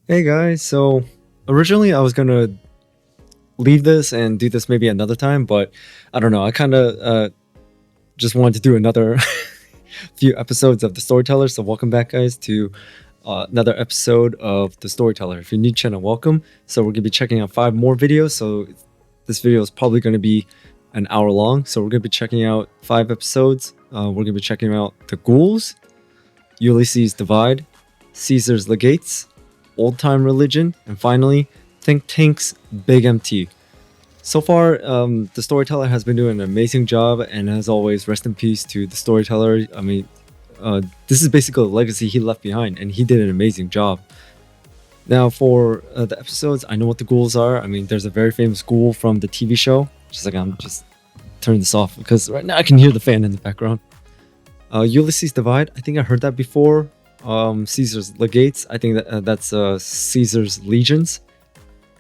Hey guys, so originally I was gonna leave this and do this maybe another time, but I don't know. I kind of just wanted to do another few episodes of the Storyteller. So welcome back, guys, to another episode of the Storyteller. If you're new channel, welcome. So we're gonna be checking out 5 more videos. So this video is probably gonna be an hour long. So we're gonna be checking out 5 episodes. We're gonna be checking out the Ghouls, Ulysses Divide, Caesar's Legates, Old Time Religion, and finally, Think Tank's Big MT. So far, the Storyteller has been doing an amazing job, and as always, rest in peace to the Storyteller. I mean, this is basically a legacy he left behind, and he did an amazing job. Now, for the episodes, I know what the ghouls are. I mean, there's a very famous ghoul from the TV show. Just like I'm just turning this off because right now I can hear the fan in the background. Ulysses Divide, I think I heard that before. Caesar's Legates, I think that's Caesar's Legions.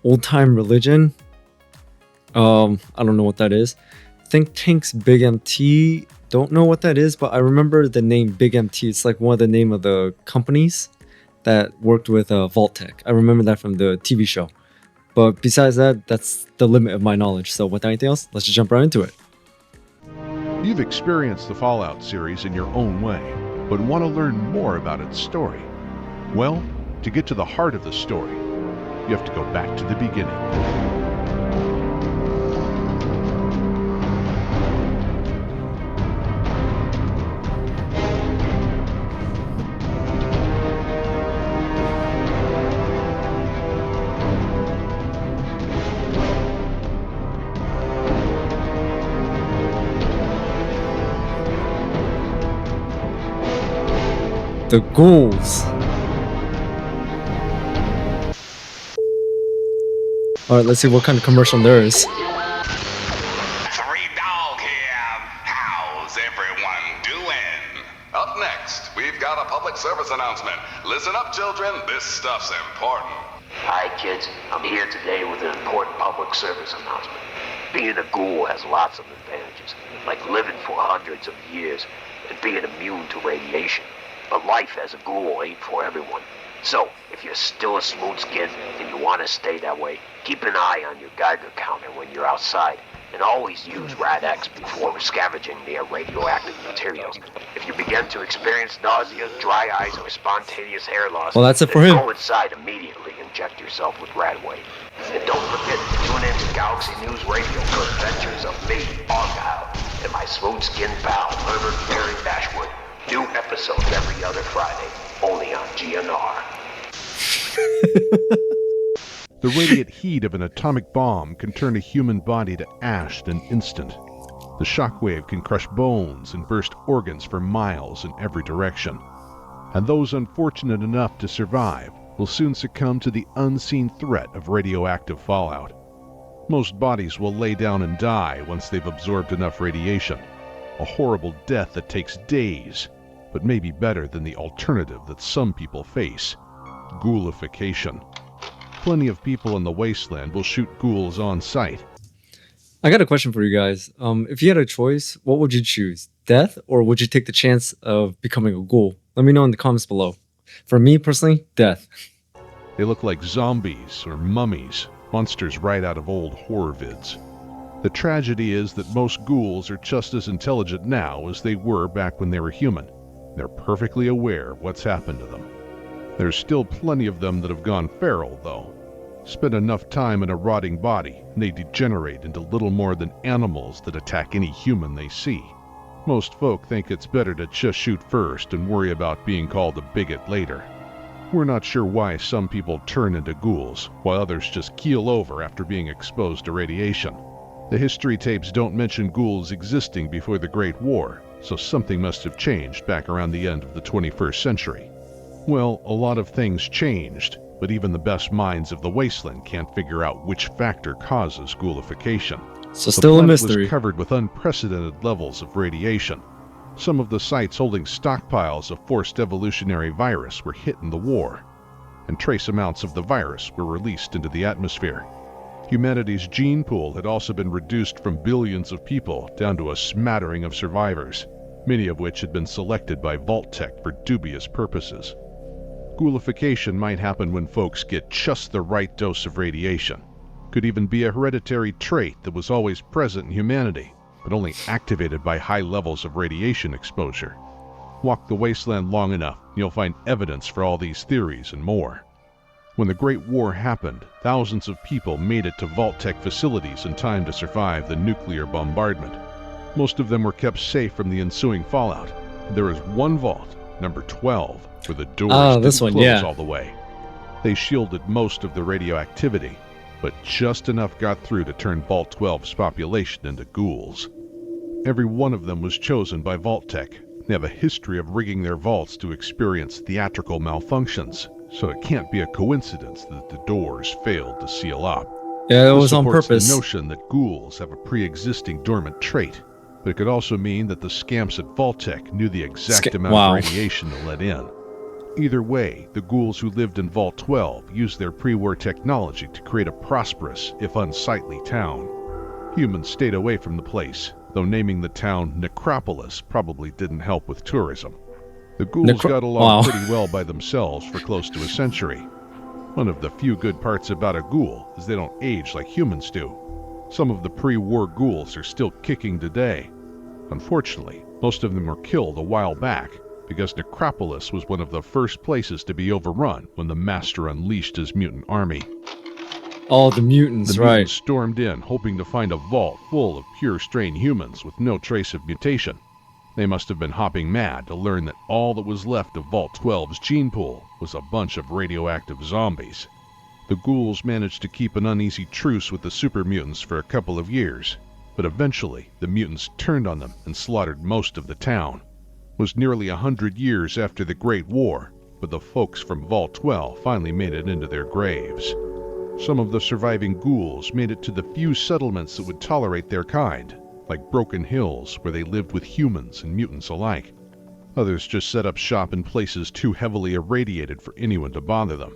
Old Time Religion, I don't know what that is. Think Tank's Big MT, don't know what that is, but I remember the name Big MT. It's like one of the name of the companies that worked with Vault-Tec. I remember that from the TV show. But besides that, that's the limit of my knowledge. So without anything else, let's just jump right into it. You've experienced the Fallout series in your own way, but want to learn more about its story. Well, to get to the heart of the story, you have to go back to the beginning. The Ghouls. Alright, let's see what kind of commercial there is. 3 Dog here. How's everyone doing? Up next, we've got a public service announcement. Listen up, children. This stuff's important. Hi, kids. I'm here today with an important public service announcement. Being a ghoul has lots of advantages, like living for hundreds of years and being immune to radiation. But life as a ghoul ain't for everyone. So, if you're still a smooth skin and you want to stay that way, keep an eye on your Geiger counter when you're outside, and always use Rad-X before scavenging near radioactive materials. If you begin to experience nausea, dry eyes, or spontaneous hair loss, Well, that's it for then him. go inside immediately and inject yourself with Radwave. And don't forget to tune in to Galaxy News Radio for adventures of me, Argyle, and my smooth-skinned pal, Herbert Perry Bashwood. New episodes every other Friday, only on GNR. The radiant heat of an atomic bomb can turn a human body to ash in an instant. The shockwave can crush bones and burst organs for miles in every direction. And those unfortunate enough to survive will soon succumb to the unseen threat of radioactive fallout. Most bodies will lay down and die once they've absorbed enough radiation. A horrible death that takes days, but may be better than the alternative that some people face: ghoulification. Plenty of people in the Wasteland will shoot ghouls on sight. I got a question for you guys. If you had a choice, what would you choose? Death, or would you take the chance of becoming a ghoul? Let me know in the comments below. For me personally, death. They look like zombies or mummies, monsters right out of old horror vids. The tragedy is that most ghouls are just as intelligent now as they were back when they were human. They're perfectly aware of what's happened to them. There's still plenty of them that have gone feral, though. Spend enough time in a rotting body, and they degenerate into little more than animals that attack any human they see. Most folk think it's better to just shoot first and worry about being called a bigot later. We're not sure why some people turn into ghouls, while others just keel over after being exposed to radiation. The history tapes don't mention ghouls existing before the Great War, so something must have changed back around the end of the 21st century. Well, a lot of things changed, but even the best minds of the Wasteland can't figure out which factor causes ghoulification. So The still a planet mystery. was covered with unprecedented levels of radiation. Some of the sites holding stockpiles of forced evolutionary virus were hit in the war, and trace amounts of the virus were released into the atmosphere. Humanity's gene pool had also been reduced from billions of people down to a smattering of survivors, many of which had been selected by Vault-Tec for dubious purposes. Ghoulification might happen when folks get just the right dose of radiation. Could even be a hereditary trait that was always present in humanity, but only activated by high levels of radiation exposure. Walk the Wasteland long enough, and you'll find evidence for all these theories and more. When the Great War happened, thousands of people made it to Vault-Tec facilities in time to survive the nuclear bombardment. Most of them were kept safe from the ensuing fallout. There is one vault, number 12, where the doors didn't close all the way. They shielded most of the radioactivity, but just enough got through to turn Vault 12's population into ghouls. Every one of them was chosen by Vault-Tec. They have a history of rigging their vaults to experience theatrical malfunctions, so it can't be a coincidence that the doors failed to seal up. Yeah, it was on purpose. purpose. The notion that ghouls have a pre-existing dormant trait, but it could also mean that the scamps at Vault-Tec knew the exact amount of radiation to let in. Either way, the ghouls who lived in Vault 12 used their pre-war technology to create a prosperous, if unsightly, town. Humans stayed away from the place, though naming the town Necropolis probably didn't help with tourism. The ghouls got along pretty well by themselves for close to a century. One of the few good parts about a ghoul is they don't age like humans do. Some of the pre-war ghouls are still kicking today. Unfortunately, most of them were killed a while back, because Necropolis was one of the first places to be overrun when the Master unleashed his mutant army. Oh, the mutants, the mutants stormed in, hoping to find a vault full of pure strain humans with no trace of mutation. They must have been hopping mad to learn that all that was left of Vault 12's gene pool was a bunch of radioactive zombies. The ghouls managed to keep an uneasy truce with the super mutants for a couple of years, but eventually the mutants turned on them and slaughtered most of the town. It was nearly 100 years after the Great War, but the folks from Vault 12 finally made it into their graves. Some of the surviving ghouls made it to the few settlements that would tolerate their kind, like Broken Hills, where they lived with humans and mutants alike. Others just set up shop in places too heavily irradiated for anyone to bother them.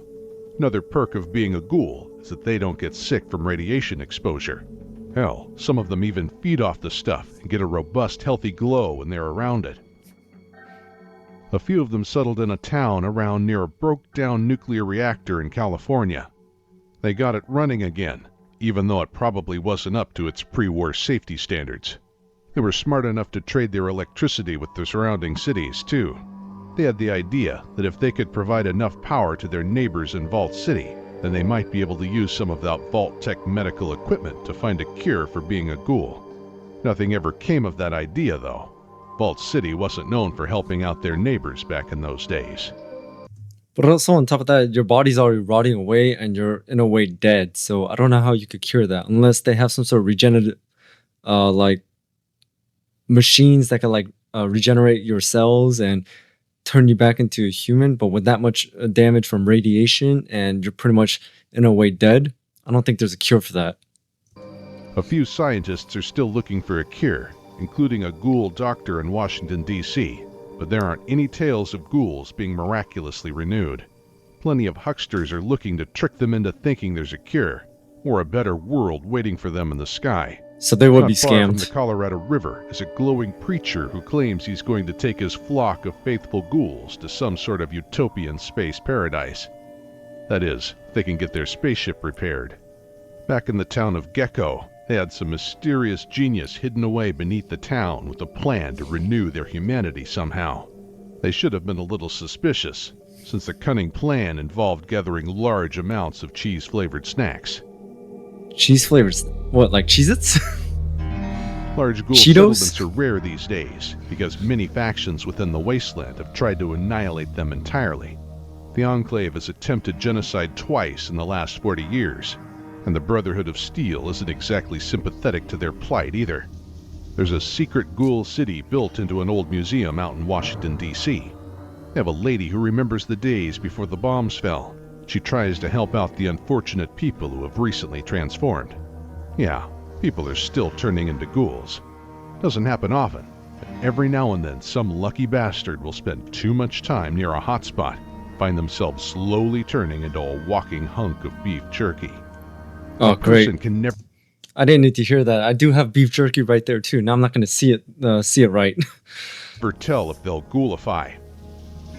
Another perk of being a ghoul is that they don't get sick from radiation exposure. Hell, some of them even feed off the stuff and get a robust, healthy glow when they're around it. A few of them settled in a town around near a broke-down nuclear reactor in California. They got it running again, even though it probably wasn't up to its pre-war safety standards. They were smart enough to trade their electricity with the surrounding cities, too. They had the idea that if they could provide enough power to their neighbors in Vault City, then they might be able to use some of that Vault-Tec medical equipment to find a cure for being a ghoul. Nothing ever came of that idea, though. Vault City wasn't known for helping out their neighbors back in those days. But also on top of that, your body's already rotting away and you're in a way dead. So I don't know how you could cure that unless they have some sort of regenerative, like machines that can regenerate your cells and turn you back into a human. But with that much damage from radiation and you're pretty much in a way dead, I don't think there's a cure for that. A few scientists are still looking for a cure, including a ghoul doctor in Washington, D.C., but there aren't any tales of ghouls being miraculously renewed. Plenty of hucksters are looking to trick them into thinking there's a cure, or a better world waiting for them in the sky. So they would be Not far from scammed. the Colorado River is a glowing preacher who claims he's going to take his flock of faithful ghouls to some sort of utopian space paradise. That is, they can get their spaceship repaired. Back in the town of Gecko, they had some mysterious genius hidden away beneath the town with a plan to renew their humanity somehow. They should have been a little suspicious, since the cunning plan involved gathering large amounts of cheese-flavored snacks. Cheese flavors? What, like Cheez-Its? Large ghoul Cheetos? settlements are rare these days, because many factions within the Wasteland have tried to annihilate them entirely. The Enclave has attempted genocide twice in the last 40 years, and the Brotherhood of Steel isn't exactly sympathetic to their plight either. There's a secret ghoul city built into an old museum out in Washington, D.C. They have a lady who remembers the days before the bombs fell. She tries to help out the unfortunate people who have recently transformed. Yeah, people are still turning into ghouls. Doesn't happen often, but every now and then some lucky bastard will spend too much time near a hotspot, find themselves slowly turning into a walking hunk of beef jerky. Oh, great. Can never I didn't need to hear that. I do have beef jerky right there too. Now I'm not going to see it right. tell if they'll ghoulify.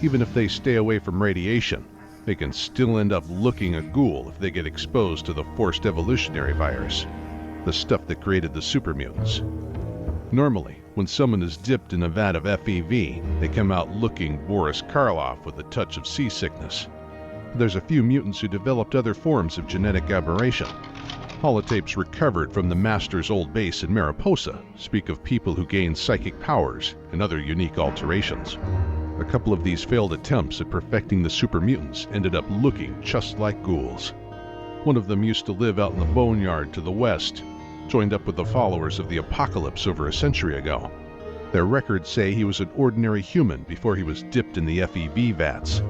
Even if they stay away from radiation, They can still end up looking a ghoul if they get exposed to the forced evolutionary virus, the stuff that created the super mutants. Normally, when someone is dipped in a vat of FEV, they come out looking Boris Karloff with a touch of seasickness. There's a few mutants who developed other forms of genetic aberration. Holotapes recovered from the Master's old base in Mariposa speak of people who gained psychic powers and other unique alterations. A couple of these failed attempts at perfecting the super mutants ended up looking just like ghouls. One of them used to live out in the boneyard to the west, joined up with the followers of the Apocalypse over a century ago. Their records say he was an ordinary human before he was dipped in the FEV vats.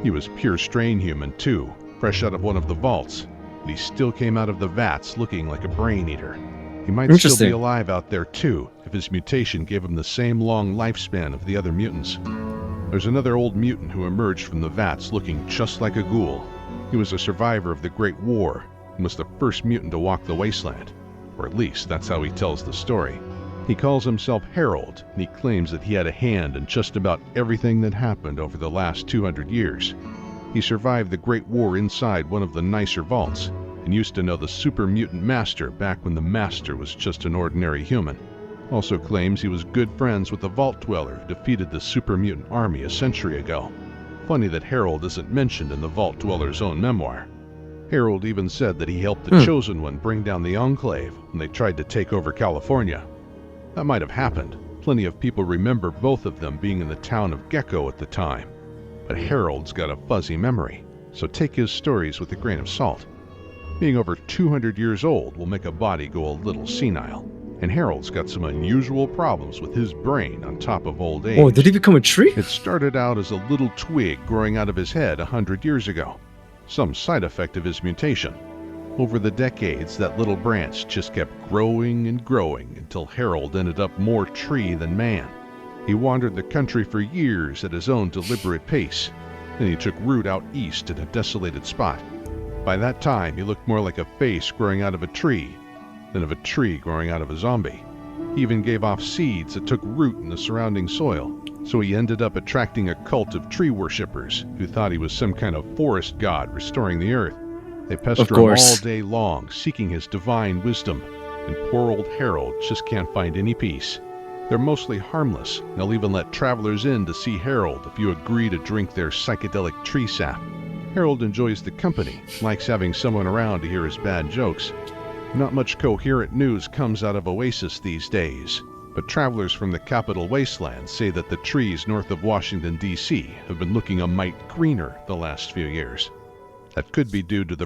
He was pure strain human too, fresh out of one of the vaults, and he still came out of the vats looking like a brain eater. He might still be alive out there too, if his mutation gave him the same long lifespan of the other mutants. There's another old mutant who emerged from the vats looking just like a ghoul. He was a survivor of the Great War and was the first mutant to walk the Wasteland, or at least that's how he tells the story. He calls himself Harold, and he claims that he had a hand in just about everything that happened over the last 200 years. He survived the Great War inside one of the nicer vaults, and used to know the super mutant master back when the master was just an ordinary human. Also claims he was good friends with the Vault Dweller who defeated the super mutant army a century ago. Funny that Harold isn't mentioned in the Vault Dweller's own memoir. Harold even said that he helped the Chosen One bring down the Enclave when they tried to take over California. That might have happened. Plenty of people remember both of them being in the town of Gecko at the time. But Harold's got a fuzzy memory, so take his stories with a grain of salt. Being over 200 years old will make a body go a little senile, and Harold's got some unusual problems with his brain on top of old age. Oh, did he become a tree? It started out as a little twig growing out of his head 100 years ago, some side effect of his mutation. Over the decades, that little branch just kept growing and growing until Harold ended up more tree than man. He wandered the country for years at his own deliberate pace. Then he took root out east in a desolated spot. By that time, he looked more like a face growing out of a tree than of a tree growing out of a zombie. He even gave off seeds that took root in the surrounding soil, so he ended up attracting a cult of tree worshippers who thought he was some kind of forest god restoring the earth. They pester him all day long, seeking his divine wisdom, and poor old Harold just can't find any peace. They're mostly harmless, and they'll even let travelers in to see Harold if you agree to drink their psychedelic tree sap. Harold enjoys the company, likes having someone around to hear his bad jokes. Not much coherent news comes out of Oasis these days, but travelers from the capital Wasteland say that the trees north of Washington, D.C. have been looking a mite greener the last few years. That could be due to the...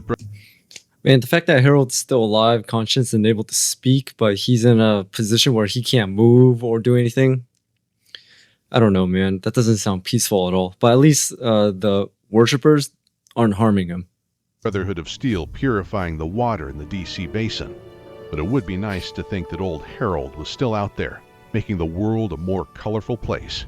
Man, the fact that Harold's still alive, conscious, and able to speak, but he's in a position where he can't move or do anything. I don't know, man. That doesn't sound peaceful at all. But at least the worshippers aren't harming him. Brotherhood of Steel purifying the water in the DC basin. But it would be nice to think that old Harold was still out there, making the world a more colorful place.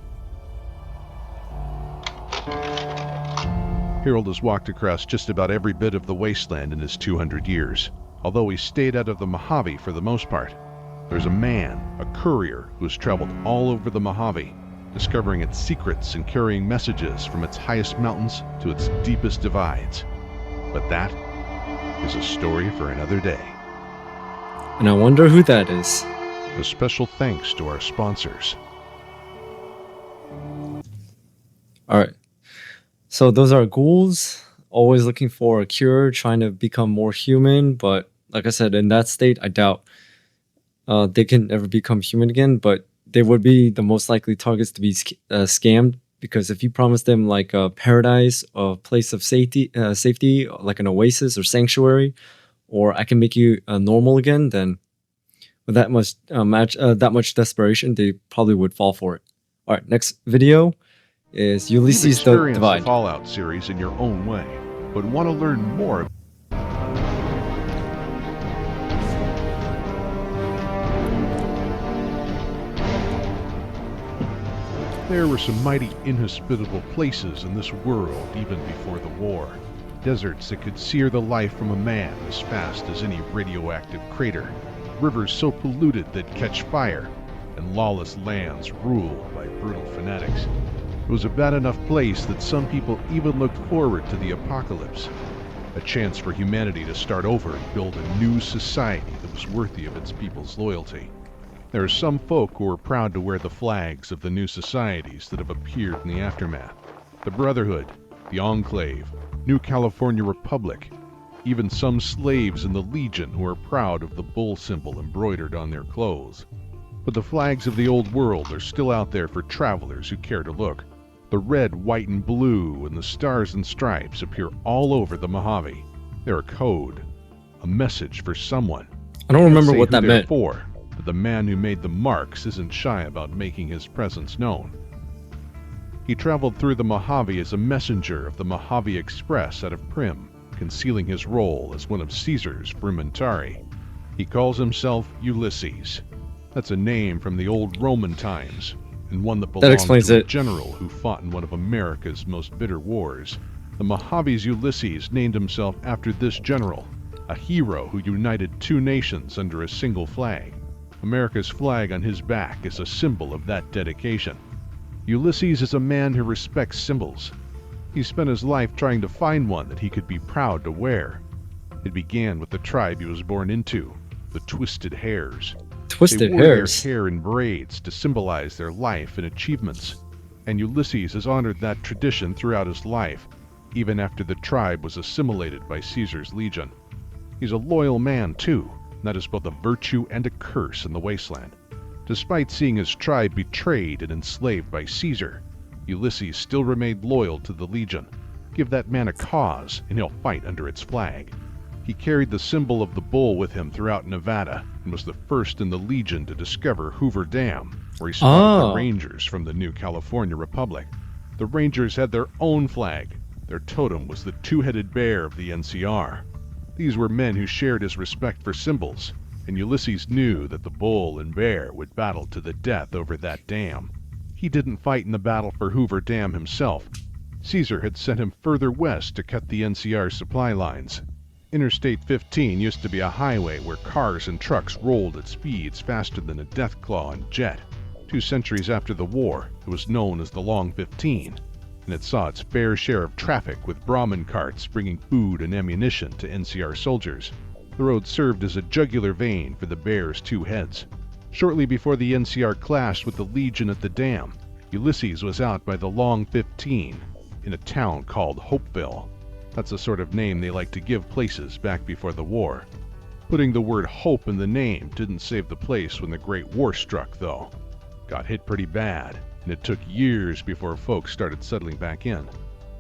Harold has walked across just about every bit of the wasteland in his 200 years, although he stayed out of the Mojave for the most part. There's a man, a courier, who has traveled all over the Mojave, discovering its secrets and carrying messages from its highest mountains to its deepest divides. But that is a story for another day. And I wonder who that is. A special thanks to our sponsors. Alright. So those are ghouls, always looking for a cure, trying to become more human. But like I said, in that state, I doubt they can ever become human again. But they would be the most likely targets to be scammed. Because if you promise them like a paradise, a place of safety, like an oasis or sanctuary, or I can make you normal again, then with that much desperation, they probably would fall for it. All right, next video is Ulysses the Divide. The Fallout series in your own way, but want to learn more. There were some mighty inhospitable places in this world even before the war. Deserts that could sear the life from a man as fast as any radioactive crater. Rivers so polluted they'd catch fire. And lawless lands ruled by brutal fanatics. It was a bad enough place that some people even looked forward to the apocalypse. A chance for humanity to start over and build a new society that was worthy of its people's loyalty. There are some folk who are proud to wear the flags of the new societies that have appeared in the aftermath. The Brotherhood, the Enclave, New California Republic, even some slaves in the Legion who are proud of the bull symbol embroidered on their clothes. But the flags of the old world are still out there for travelers who care to look. The red, white, and blue and the stars and stripes appear all over the Mojave. They're a code, a message for someone. I don't remember Say what who that they're meant. for, but the man who made the marks isn't shy about making his presence known. He traveled through the Mojave as a messenger of the Mojave Express out of Prim, concealing his role as one of Caesar's frumentari. He calls himself Ulysses. That's a name from the old Roman times, and one that belongs explains to a it. general who fought in one of America's most bitter wars. The Mojave's Ulysses named himself after this general, a hero who united two nations under a single flag. America's flag on his back is a symbol of that dedication. Ulysses is a man who respects symbols. He spent his life trying to find one that he could be proud to wear. It began with the tribe he was born into, the Twisted Hares. Twisted They wore Hairs. their hair in braids to symbolize their life and achievements, and Ulysses has honored that tradition throughout his life, even after the tribe was assimilated by Caesar's legion. He's a loyal man, too, and that is both a virtue and a curse in the Wasteland. Despite seeing his tribe betrayed and enslaved by Caesar, Ulysses still remained loyal to the legion. Give that man a cause, and he'll fight under its flag. He carried the symbol of the bull with him throughout Nevada and was the first in the Legion to discover Hoover Dam, where he spotted the Rangers from the New California Republic. The Rangers had their own flag. Their totem was the two-headed bear of the NCR. These were men who shared his respect for symbols, and Ulysses knew that the bull and bear would battle to the death over that dam. He didn't fight in the battle for Hoover Dam himself. Caesar had sent him further west to cut the NCR supply lines. Interstate 15 used to be a highway where cars and trucks rolled at speeds faster than a Deathclaw and jet. 2 centuries after the war, it was known as the Long 15, and it saw its fair share of traffic with Brahmin carts bringing food and ammunition to NCR soldiers. The road served as a jugular vein for the bear's 2 heads. Shortly before the NCR clashed with the Legion at the dam, Ulysses was out by the Long 15 in a town called Hopeville. That's the sort of name they like to give places back before the war. Putting the word hope in the name didn't save the place when the Great War struck, though. Got hit pretty bad, and it took years before folks started settling back in.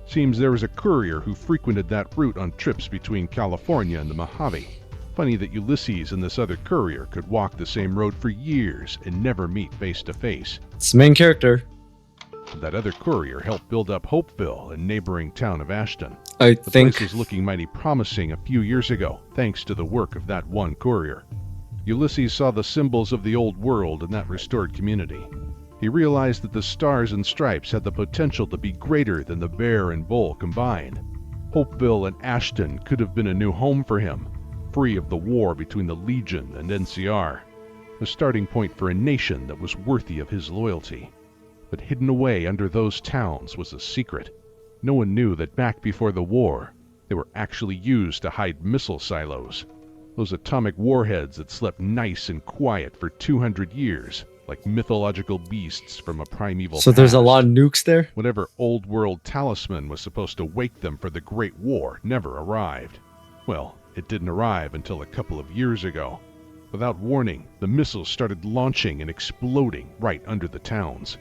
Seems there was a courier who frequented that route on trips between California and the Mojave. Funny that Ulysses and this other courier could walk the same road for years and never meet face to face. It's the main character. That other courier helped build up Hopeville and neighboring town of Ashton. I The think place was looking mighty promising a few years ago, thanks to the work of that one courier. Ulysses saw the symbols of the old world in that restored community. He realized that the stars and stripes had the potential to be greater than the bear and bull combined. Hopeville and Ashton could have been a new home for him, free of the war between the Legion and NCR, a starting point for a nation that was worthy of his loyalty. But hidden away under those towns was a secret. No one knew that back before the war, they were actually used to hide missile silos. Those atomic warheads that slept nice and quiet for 200 years, like mythological beasts from a primeval so. There's a past. lot of nukes there. Whatever old world talisman was supposed to wake them for the Great War never arrived. Well, it didn't arrive until a couple of years ago. Without warning, the missiles started launching and exploding right under the towns.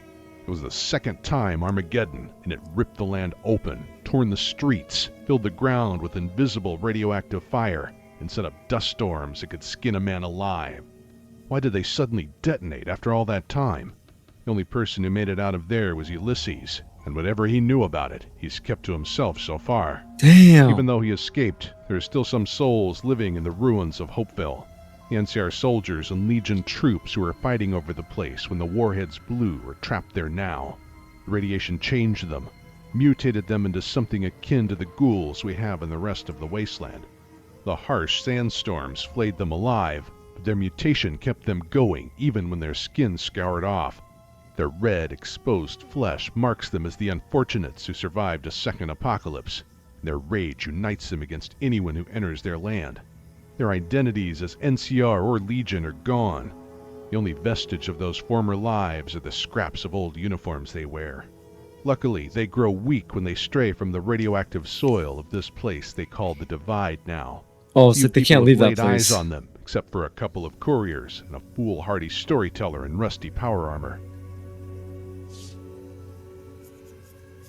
It was the second time Armageddon, and it ripped the land open, torn the streets, filled the ground with invisible radioactive fire, and set up dust storms that could skin a man alive. Why did they suddenly detonate after all that time? The only person who made it out of there was Ulysses, and whatever he knew about it, he's kept to himself so far. Damn. Even though he escaped, there are still some souls living in the ruins of Hopeville. The NCR soldiers and Legion troops who were fighting over the place when the warheads blew are trapped there now. The radiation changed them, mutated them into something akin to the ghouls we have in the rest of the Wasteland. The harsh sandstorms flayed them alive, but their mutation kept them going even when their skin scoured off. Their red, exposed flesh marks them as the unfortunates who survived a second apocalypse. Their rage unites them against anyone who enters their land. Their identities as NCR or Legion are gone. The only vestige of those former lives are the scraps of old uniforms they wear. Luckily, they grow weak when they stray from the radioactive soil of this place they call the Divide now. Oh, Few so they people can't have leave that laid eyes place. on them, except for a couple of couriers and a foolhardy storyteller in rusty power armor.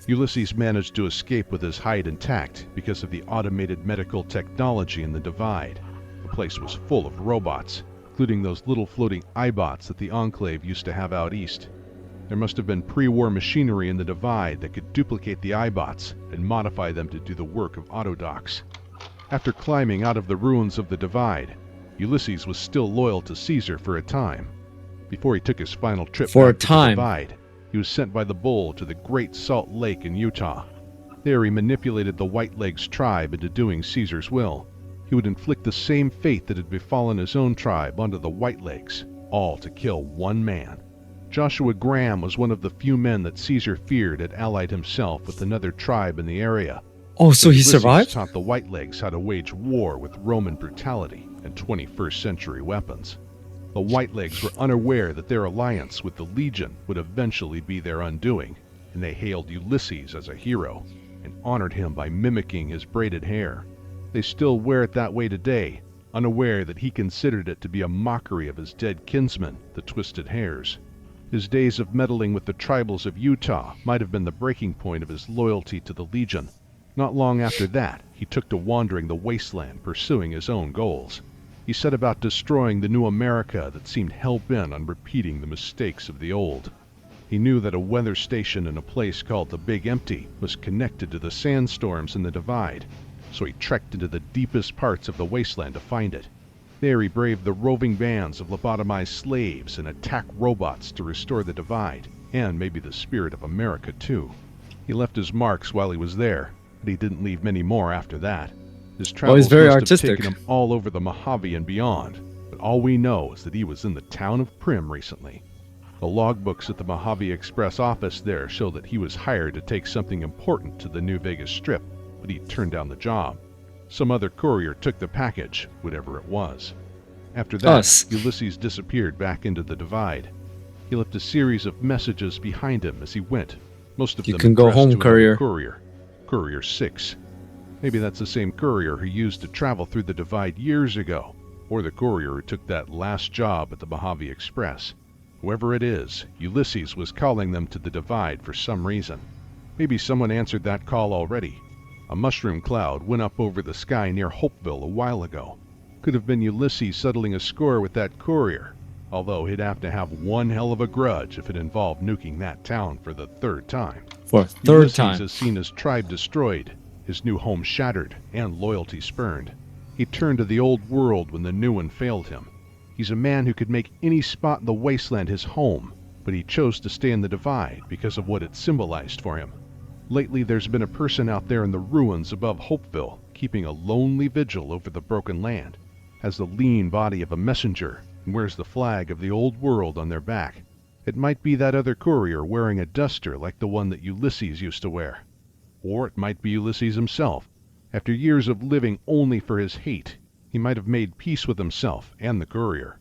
Ulysses managed to escape with his hide intact because of the automated medical technology in the Divide. The place was full of robots, including those little floating iBots that the Enclave used to have out east. There must have been pre-war machinery in the Divide that could duplicate the iBots and modify them to do the work of autodocs. After climbing out of the ruins of the Divide, Ulysses was still loyal to Caesar for a time. Before he took his final trip back to the Divide, he was sent by the Bull to the Great Salt Lake in Utah. There he manipulated the Whitelegs tribe into doing Caesar's will. He would inflict the same fate that had befallen his own tribe onto the Whitelegs, all to kill one man. Joshua Graham was one of the few men that Caesar feared had allied himself with another tribe in the area. Oh, so he survived? Ulysses taught the Whitelegs how to wage war with Roman brutality and 21st century weapons. The Whitelegs were unaware that their alliance with the Legion would eventually be their undoing, and they hailed Ulysses as a hero and honored him by mimicking his braided hair. They still wear it that way today, unaware that he considered it to be a mockery of his dead kinsmen, the Twisted Hairs. His days of meddling with the tribals of Utah might have been the breaking point of his loyalty to the Legion. Not long after that, he took to wandering the Wasteland, pursuing his own goals. He set about destroying the new America that seemed hell-bent on repeating the mistakes of the old. He knew that a weather station in a place called the Big Empty was connected to the sandstorms in the Divide, so he trekked into the deepest parts of the Wasteland to find it. There he braved the roving bands of lobotomized slaves and attacked robots to restore the Divide, and maybe the spirit of America too. He left his marks while he was there, but he didn't leave many more after that. His travels he's very must artistic. have taken him all over the Mojave and beyond, but all we know is that he was in the town of Prim recently. The logbooks at the Mojave Express office there show that he was hired to take something important to the New Vegas Strip, but he turned down the job. Some other courier took the package, whatever it was. After that, Ulysses disappeared back into the Divide. He left a series of messages behind him as he went, most of them can go addressed home, to courier. another courier, Courier 6. Maybe that's the same courier who used to travel through the Divide years ago, or the courier who took that last job at the Mojave Express. Whoever it is, Ulysses was calling them to the Divide for some reason. Maybe someone answered that call already. A mushroom cloud went up over the sky near Hopeville a while ago. Could have been Ulysses settling a score with that courier, although he'd have to have one hell of a grudge if it involved nuking that town for the third time. For a third Ulysses time. has seen his tribe destroyed, his new home shattered, and loyalty spurned. He turned to the old world when the new one failed him. He's a man who could make any spot in the Wasteland his home, but he chose to stay in the Divide because of what it symbolized for him. Lately there's been a person out there in the ruins above Hopeville, keeping a lonely vigil over the broken land, has the lean body of a messenger, and wears the flag of the old world on their back. It might be that other courier wearing a duster like the one that Ulysses used to wear. Or it might be Ulysses himself. After years of living only for his hate, he might have made peace with himself and the courier.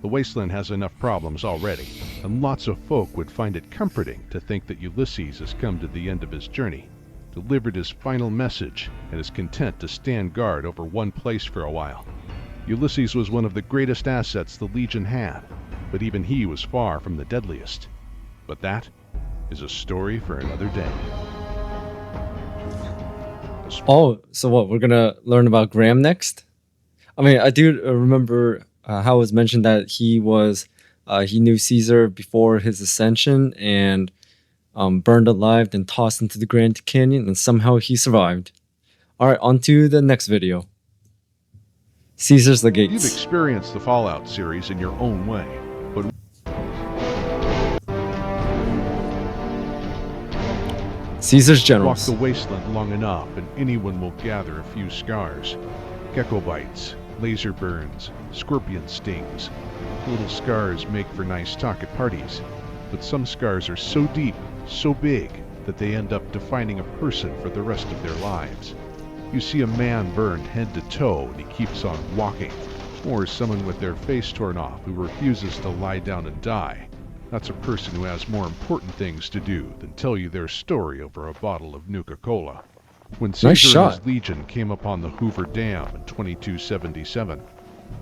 The Wasteland has enough problems already, and lots of folk would find it comforting to think that Ulysses has come to the end of his journey, delivered his final message, and is content to stand guard over one place for a while. Ulysses was one of the greatest assets the Legion had, but even he was far from the deadliest. But that is a story for another day. Oh, so what? We're gonna learn about Graham next? I mean, I do remember how it was mentioned that he knew Caesar before his ascension and burned alive, then tossed into the Grand Canyon, and somehow he survived. All right, on to the next video. Caesar's the Gates. You've experienced the Fallout series in your own way, but Caesar's walk generals. the Wasteland long enough and anyone will gather a few scars. Gecko bites, laser burns, scorpion stings. Little scars make for nice talk at parties, but some scars are so deep, so big, that they end up defining a person for the rest of their lives. You see a man burned head to toe and he keeps on walking, or someone with their face torn off who refuses to lie down and die. That's a person who has more important things to do than tell you their story over a bottle of Nuka-Cola. When Caesar and his legion came upon the Hoover Dam in 2277,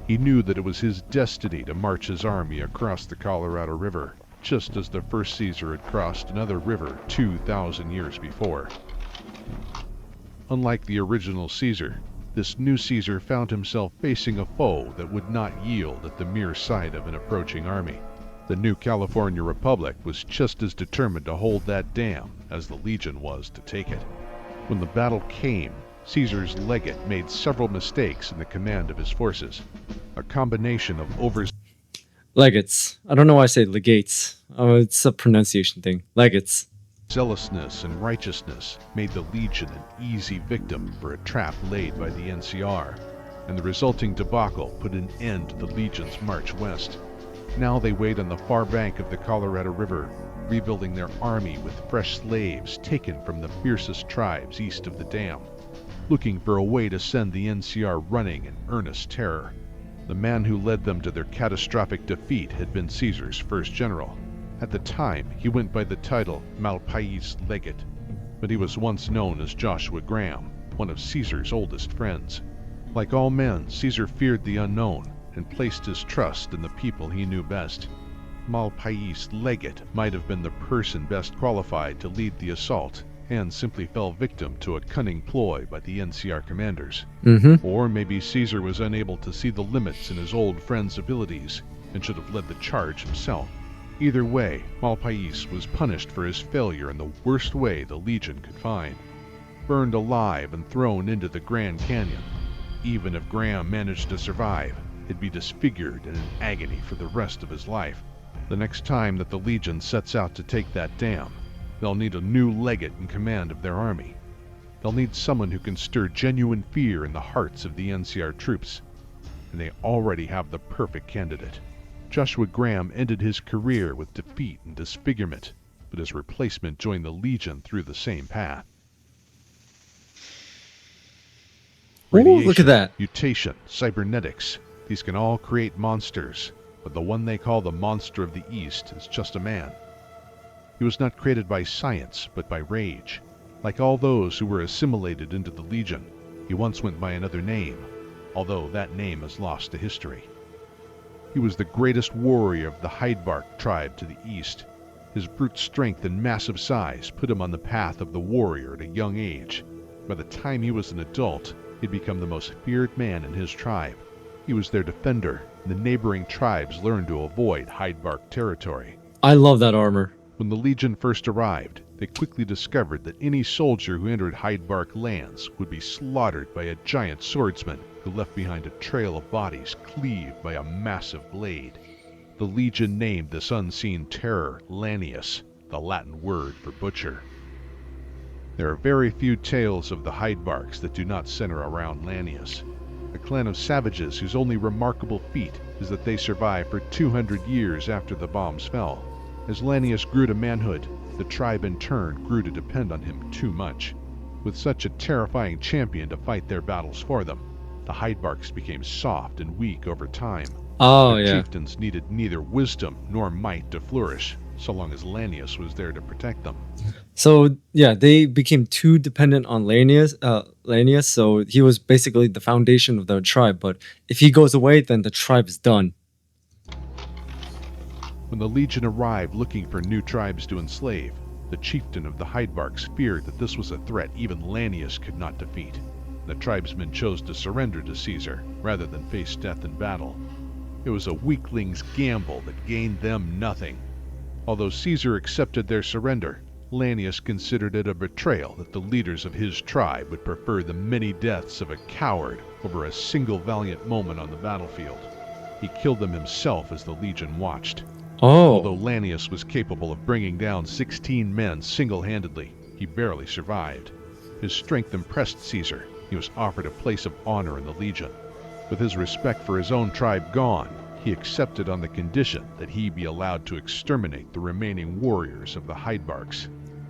he knew that it was his destiny to march his army across the Colorado River, just as the first Caesar had crossed another river 2,000 years before. Unlike the original Caesar, this new Caesar found himself facing a foe that would not yield at the mere sight of an approaching army. The new California Republic was just as determined to hold that dam as the Legion was to take it. When the battle came, Caesar's legate made several mistakes in the command of his forces. A combination of Legates. I don't know why I say legates. Oh, it's a pronunciation thing. Legates. zealousness and righteousness made the Legion an easy victim for a trap laid by the NCR, and the resulting debacle put an end to the Legion's march west. Now they wait on the far bank of the Colorado River, rebuilding their army with fresh slaves taken from the fiercest tribes east of the dam, looking for a way to send the NCR running in earnest terror. The man who led them to their catastrophic defeat had been Caesar's first general. At the time, he went by the title Malpais Legate, but he was once known as Joshua Graham, one of Caesar's oldest friends. Like all men, Caesar feared the unknown and placed his trust in the people he knew best. Malpais Legate might have been the person best qualified to lead the assault, and simply fell victim to a cunning ploy by the NCR commanders. Or maybe Caesar was unable to see the limits in his old friend's abilities and should have led the charge himself. Either way, Malpais was punished for his failure in the worst way the Legion could find. Burned alive and thrown into the Grand Canyon. Even if Graham managed to survive, he'd be disfigured and in agony for the rest of his life. The next time that the Legion sets out to take that dam, they'll need a new legate in command of their army. They'll need someone who can stir genuine fear in the hearts of the NCR troops. And they already have the perfect candidate. Joshua Graham ended his career with defeat and disfigurement, but his replacement joined the Legion through the same path. Ooh, look at that. Mutation, cybernetics, these can all create monsters, but the one they call the Monster of the East is just a man. He was not created by science, but by rage. Like all those who were assimilated into the Legion, he once went by another name, although that name is lost to history. He was the greatest warrior of the Hydebark tribe to the east. His brute strength and massive size put him on the path of the warrior at a young age. By the time he was an adult, he'd become the most feared man in his tribe. He was their defender, and the neighboring tribes learned to avoid Hydebark territory. I love that armor. When the Legion first arrived, they quickly discovered that any soldier who entered Hydebark lands would be slaughtered by a giant swordsman who left behind a trail of bodies cleaved by a massive blade. The Legion named this unseen terror Lanius, the Latin word for butcher. There are very few tales of the Hydebarks that do not center around Lanius, a clan of savages whose only remarkable feat is that they survived for 200 years after the bombs fell. As Lanius grew to manhood, the tribe in turn grew to depend on him too much. With such a terrifying champion to fight their battles for them, the Hydebarks became soft and weak over time. Their chieftains needed neither wisdom nor might to flourish, so long as Lanius was there to protect them. So yeah, they became too dependent on Lanius, so he was basically the foundation of the tribe, but if he goes away, then the tribe is done. When the Legion arrived looking for new tribes to enslave, the chieftain of the Hydebarks feared that this was a threat even Lanius could not defeat. The tribesmen chose to surrender to Caesar, rather than face death in battle. It was a weakling's gamble that gained them nothing. Although Caesar accepted their surrender, Lanius considered it a betrayal that the leaders of his tribe would prefer the many deaths of a coward over a single valiant moment on the battlefield. He killed them himself as the Legion watched. Although Lanius was capable of bringing down 16 men single-handedly, he barely survived. His strength impressed Caesar. He was offered a place of honor in the Legion. With his respect for his own tribe gone, he accepted on the condition that he be allowed to exterminate the remaining warriors of the Hydebarks.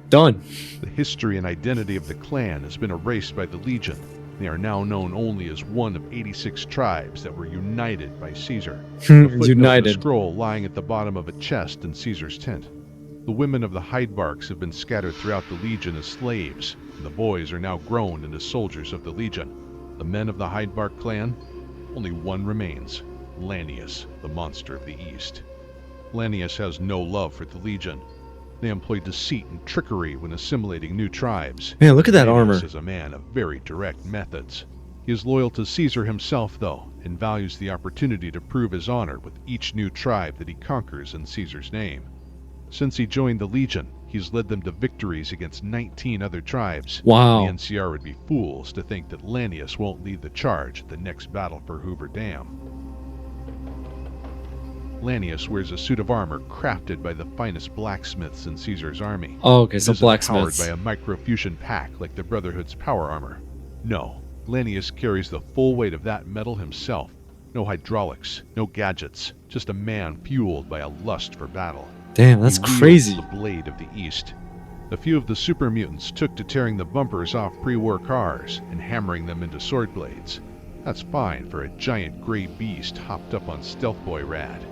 Done. The history and identity of the clan has been erased by the Legion. They are now known only as one of 86 tribes that were united by Caesar. A footnote in a United. scroll lying at the bottom of a chest in Caesar's tent. The women of the Hydebarks have been scattered throughout the Legion as slaves, and the boys are now grown into soldiers of the Legion. The men of the Hydebark clan? Only one remains, Lanius, the monster of the East. Lanius has no love for the Legion. They employ deceit and trickery when assimilating new tribes. Man, look at that Lanius armor. is a man of very direct methods. He is loyal to Caesar himself, though, and values the opportunity to prove his honor with each new tribe that he conquers in Caesar's name. Since he joined the Legion, he's led them to victories against 19 other tribes. Wow. The NCR would be fools to think that Lanius won't lead the charge at the next battle for Hoover Dam. Lanius wears a suit of armor crafted by the finest blacksmiths in Caesar's army. Oh, okay, It so isn't blacksmiths. powered by a microfusion pack like the Brotherhood's power armor. No, Lanius carries the full weight of that metal himself. No hydraulics, no gadgets, just a man fueled by a lust for battle. Damn, that's He wields crazy. the blade of the East. A few of the super mutants took to tearing the bumpers off pre-war cars and hammering them into sword blades. That's fine for a giant gray beast hopped up on Stealth Boy Rad.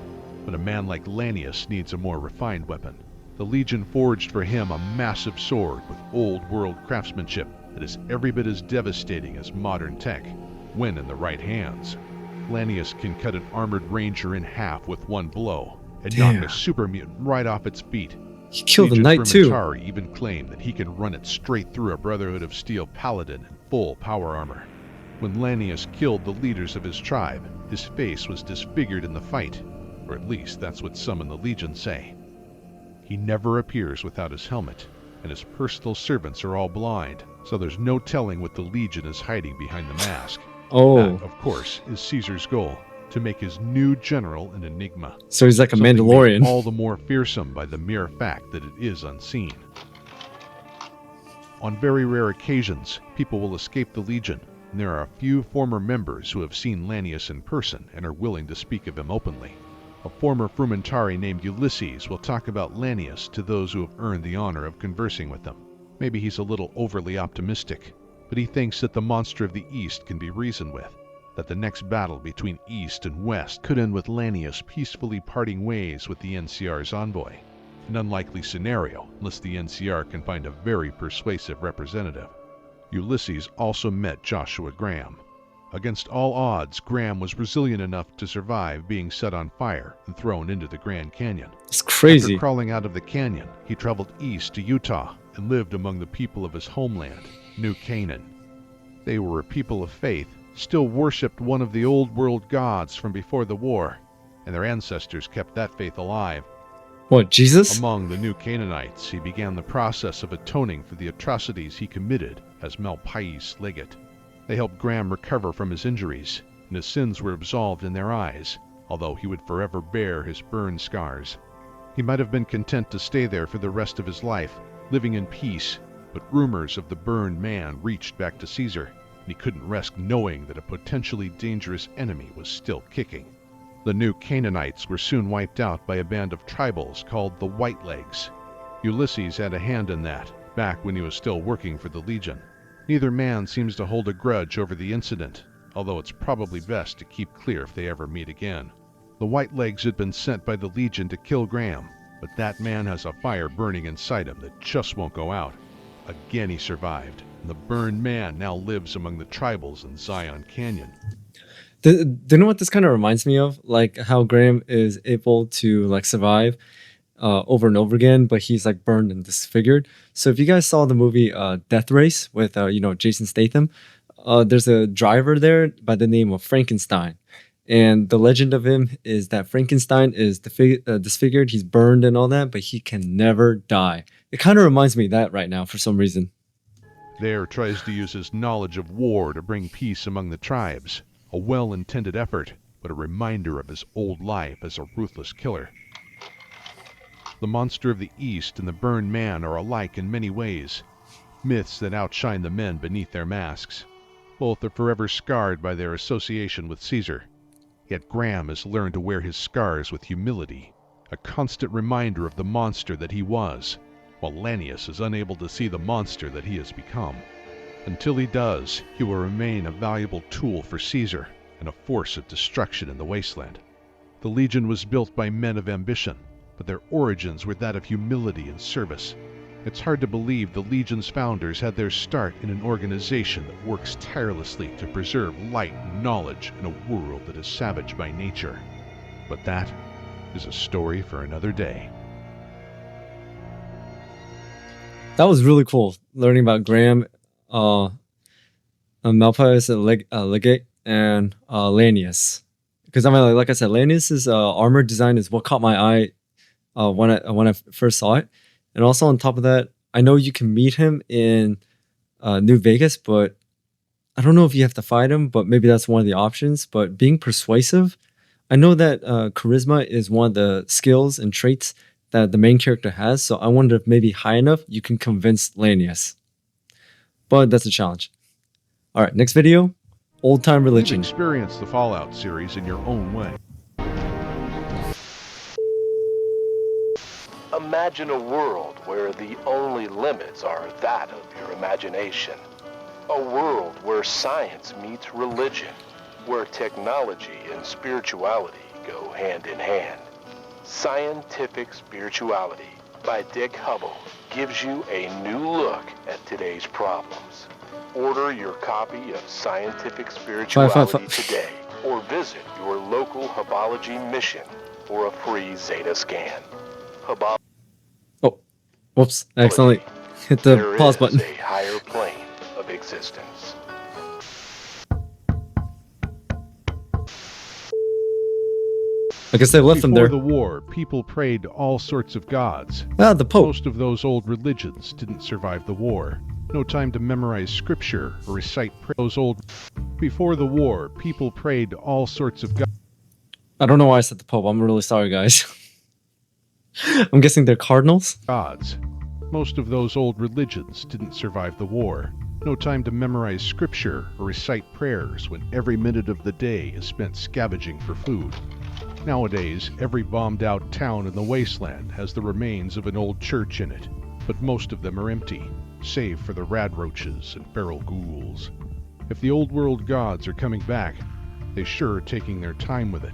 But a man like Lanius needs a more refined weapon. The Legion forged for him a massive sword with old-world craftsmanship that is every bit as devastating as modern tech, when in the right hands. Lanius can cut an armored ranger in half with one blow, and knock Damn. a super mutant right off its feet. He killed the Legion knight too. Frumentari even claim that he can run it straight through a Brotherhood of Steel paladin in full power armor. When Lanius killed the leaders of his tribe, his face was disfigured in the fight, or at least that's what some in the Legion say. He never appears without his helmet, and his personal servants are all blind, so there's no telling what the Legion is hiding behind the mask. Oh, That, of course, is Caesar's goal, to make his new general an enigma. so he's like a Something Mandalorian. made all the more fearsome by the mere fact that it is unseen. On very rare occasions, people will escape the Legion, and there are a few former members who have seen Lanius in person and are willing to speak of him openly. A former Frumentari named Ulysses will talk about Lanius to those who have earned the honor of conversing with him. Maybe he's a little overly optimistic, but he thinks that the monster of the East can be reasoned with, that the next battle between East and West could end with Lanius peacefully parting ways with the NCR's envoy. An unlikely scenario, unless the NCR can find a very persuasive representative. Ulysses also met Joshua Graham. Against all odds, Graham was resilient enough to survive being set on fire and thrown into the Grand Canyon. It's crazy. After crawling out of the canyon, he traveled east to Utah and lived among the people of his homeland, New Canaan. They were a people of faith, still worshipped one of the old world gods from before the war, and their ancestors kept that faith alive. What, Jesus? Among the New Canaanites, he began the process of atoning for the atrocities he committed as Malpais Legate. They helped Graham recover from his injuries, and his sins were absolved in their eyes, although he would forever bear his burn scars. He might have been content to stay there for the rest of his life, living in peace, but rumors of the burned man reached back to Caesar, and he couldn't rest knowing that a potentially dangerous enemy was still kicking. The New Canaanites were soon wiped out by a band of tribals called the Whitelegs. Ulysses had a hand in that, back when he was still working for the Legion. Neither man seems to hold a grudge over the incident, although it's probably best to keep clear if they ever meet again. The Whitelegs had been sent by the Legion to kill Graham, but that man has a fire burning inside him that just won't go out. Again he survived, and the burned man now lives among the tribals in Zion Canyon. Do you know what this kind of reminds me of? Like how Graham is able to like survive over and over again, but he's like burned and disfigured. So if you guys saw the movie Death Race with Jason Statham, there's a driver there by the name of Frankenstein. And the legend of him is that Frankenstein is disfigured, he's burned and all that, but he can never die. It kind of reminds me of that right now for some reason. There tries to use his knowledge of war to bring peace among the tribes. A well-intended effort, but a reminder of his old life as a ruthless killer. The monster of the East and the burned man are alike in many ways, myths that outshine the men beneath their masks. Both are forever scarred by their association with Caesar. Yet Graham has learned to wear his scars with humility, a constant reminder of the monster that he was, while Lanius is unable to see the monster that he has become. Until he does, he will remain a valuable tool for Caesar and a force of destruction in the Wasteland. The Legion was built by men of ambition, but their origins were that of humility and service. It's hard to believe the Legion's founders had their start in an organization that works tirelessly to preserve light and knowledge in a world that is savage by nature. But that is a story for another day. That was really cool, learning about Graham, Malpais Legate, and Lanius. Because I mean, like I said, Lanius's armor design is what caught my eye when I first saw it. And also on top of that, I know you can meet him in New Vegas, but I don't know if you have to fight him, but maybe that's one of the options. But being persuasive, I know that charisma is one of the skills and traits that the main character has. So I wonder if maybe high enough you can convince Lanius. But that's a challenge. All right, next video, Old Time You've Religion. experienced the Fallout series in your own way. Imagine a world where the only limits are that of your imagination. A world where science meets religion, where technology and spirituality go hand in hand. Scientific Spirituality by Dick Hubble gives you a new look at today's problems. Order your copy of Scientific Spirituality today, or visit your local Hubology mission for a free Zeta scan. Oh, whoops! I accidentally hit the There pause is button. a higher plane of existence. I guess they left them Before there. the war, people prayed to all sorts of gods. Ah, the Pope. Most of those old religions didn't survive the war. No time to memorize scripture or recite prayers. Before the war, people prayed to all sorts of gods. I don't know why I said the Pope. I'm really sorry, guys. I'm guessing they're cardinals. Most of those old religions didn't survive the war. No time to memorize scripture or recite prayers when every minute of the day is spent scavenging for food. Nowadays, every bombed-out town in the Wasteland has the remains of an old church in it, but most of them are empty, save for the radroaches and feral ghouls. If the old world gods are coming back, they sure are taking their time with it.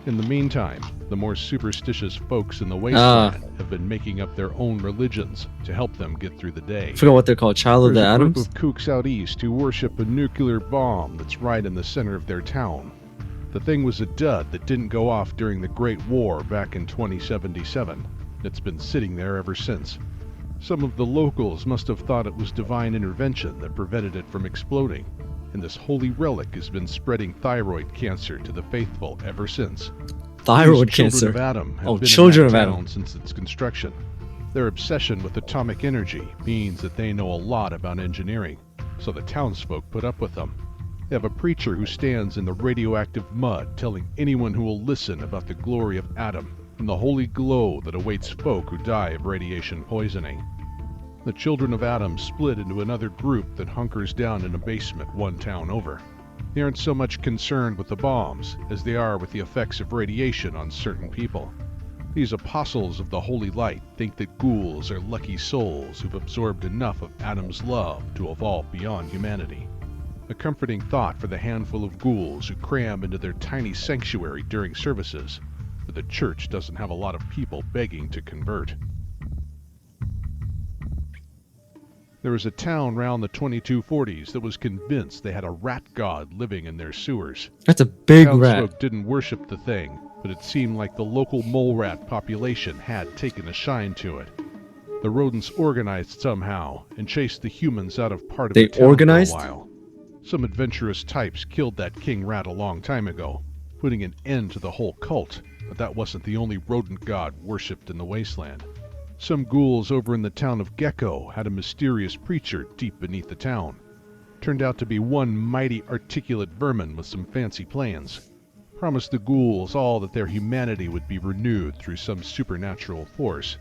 In the meantime, the more superstitious folks in the Wasteland have been making up their own religions to help them get through the day. I forgot what they're called. Child of There's the a Atoms? group of kooks out east who worship a nuclear bomb that's right in the center of their town. The thing was a dud that didn't go off during the Great War back in 2077. It's been sitting there ever since. Some of the locals must have thought it was divine intervention that prevented it from exploding, and this holy relic has been spreading thyroid cancer to the faithful ever since. Thyroid These cancer. Children of Adam have Oh, been Children in that of town Adam. since its construction. Their obsession with atomic energy means that they know a lot about engineering, so the townsfolk put up with them. They have a preacher who stands in the radioactive mud telling anyone who will listen about the glory of Adam and the holy glow that awaits folk who die of radiation poisoning. The Children of Adam split into another group that hunkers down in a basement one town over. They aren't so much concerned with the bombs as they are with the effects of radiation on certain people. These apostles of the holy light think that ghouls are lucky souls who've absorbed enough of Adam's love to evolve beyond humanity. A comforting thought for the handful of ghouls who cram into their tiny sanctuary during services, but the church doesn't have a lot of people begging to convert. There was a town round the 2240s that was convinced they had a rat god living in their sewers. That's a big rat. Townsfolk didn't worship the thing, but it seemed like the local mole rat population had taken a shine to it. The rodents organized somehow and chased the humans out of part of They the town organized? for a while. Some adventurous types killed that king rat a long time ago, putting an end to the whole cult, but that wasn't the only rodent god worshipped in the Wasteland. Some ghouls over in the town of Gecko had a mysterious preacher deep beneath the town. Turned out to be one mighty articulate vermin with some fancy plans. Promised the ghouls all that their humanity would be renewed through some supernatural force.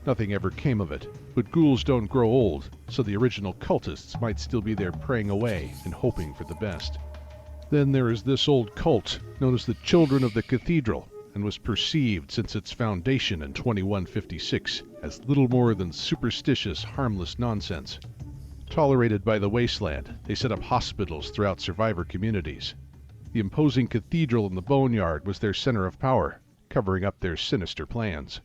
Nothing ever came of it, but ghouls don't grow old, so the original cultists might still be there praying away and hoping for the best. Then there is this old cult, known as the Children of the Cathedral, and was perceived since its foundation in 2156 as little more than superstitious, harmless nonsense. Tolerated by the Wasteland, they set up hospitals throughout survivor communities. The imposing cathedral in the boneyard was their center of power, covering up their sinister plans.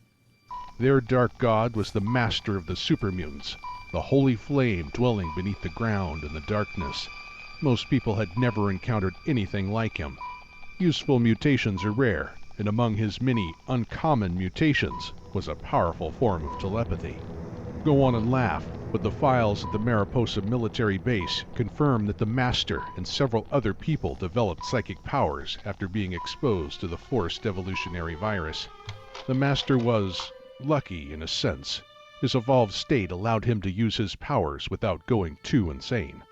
Their dark god was the master of the supermutants, the holy flame dwelling beneath the ground in the darkness. Most people had never encountered anything like him. Useful mutations are rare, and among his many uncommon mutations was a powerful form of telepathy. Go on and laugh, but the files at the Mariposa military base confirm that the Master and several other people developed psychic powers after being exposed to the forced evolutionary virus. The Master was lucky in a sense. His evolved state allowed him to use his powers without going too insane.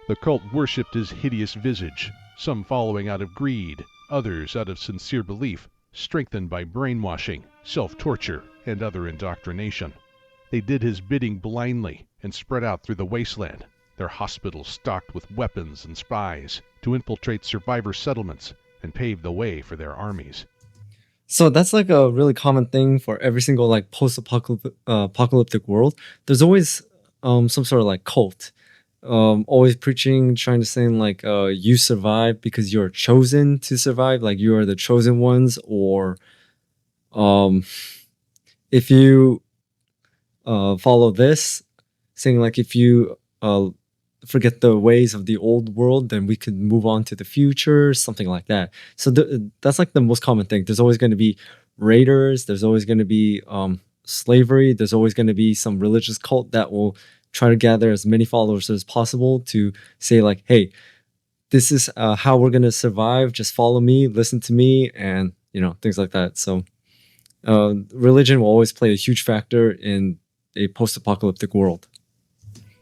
The cult worshipped his hideous visage, some following out of greed, others out of sincere belief, strengthened by brainwashing, self-torture, and other indoctrination. They did his bidding blindly and spread out through the wasteland, their hospitals stocked with weapons and spies to infiltrate survivor settlements and pave the way for their armies. So that's like a really common thing for every single like post-apocalyptic world. There's always some sort of like cult, always preaching, trying to say like you survive because you're chosen to survive, like you are the chosen ones, or if you follow this, saying like if you forget the ways of the old world, then we could move on to the future, something like that. So that's like the most common thing. There's always going to be raiders. There's always going to be slavery. There's always going to be some religious cult that will try to gather as many followers as possible to say like, hey, this is how we're going to survive. Just follow me, listen to me, and things like that. So religion will always play a huge factor in a post-apocalyptic world.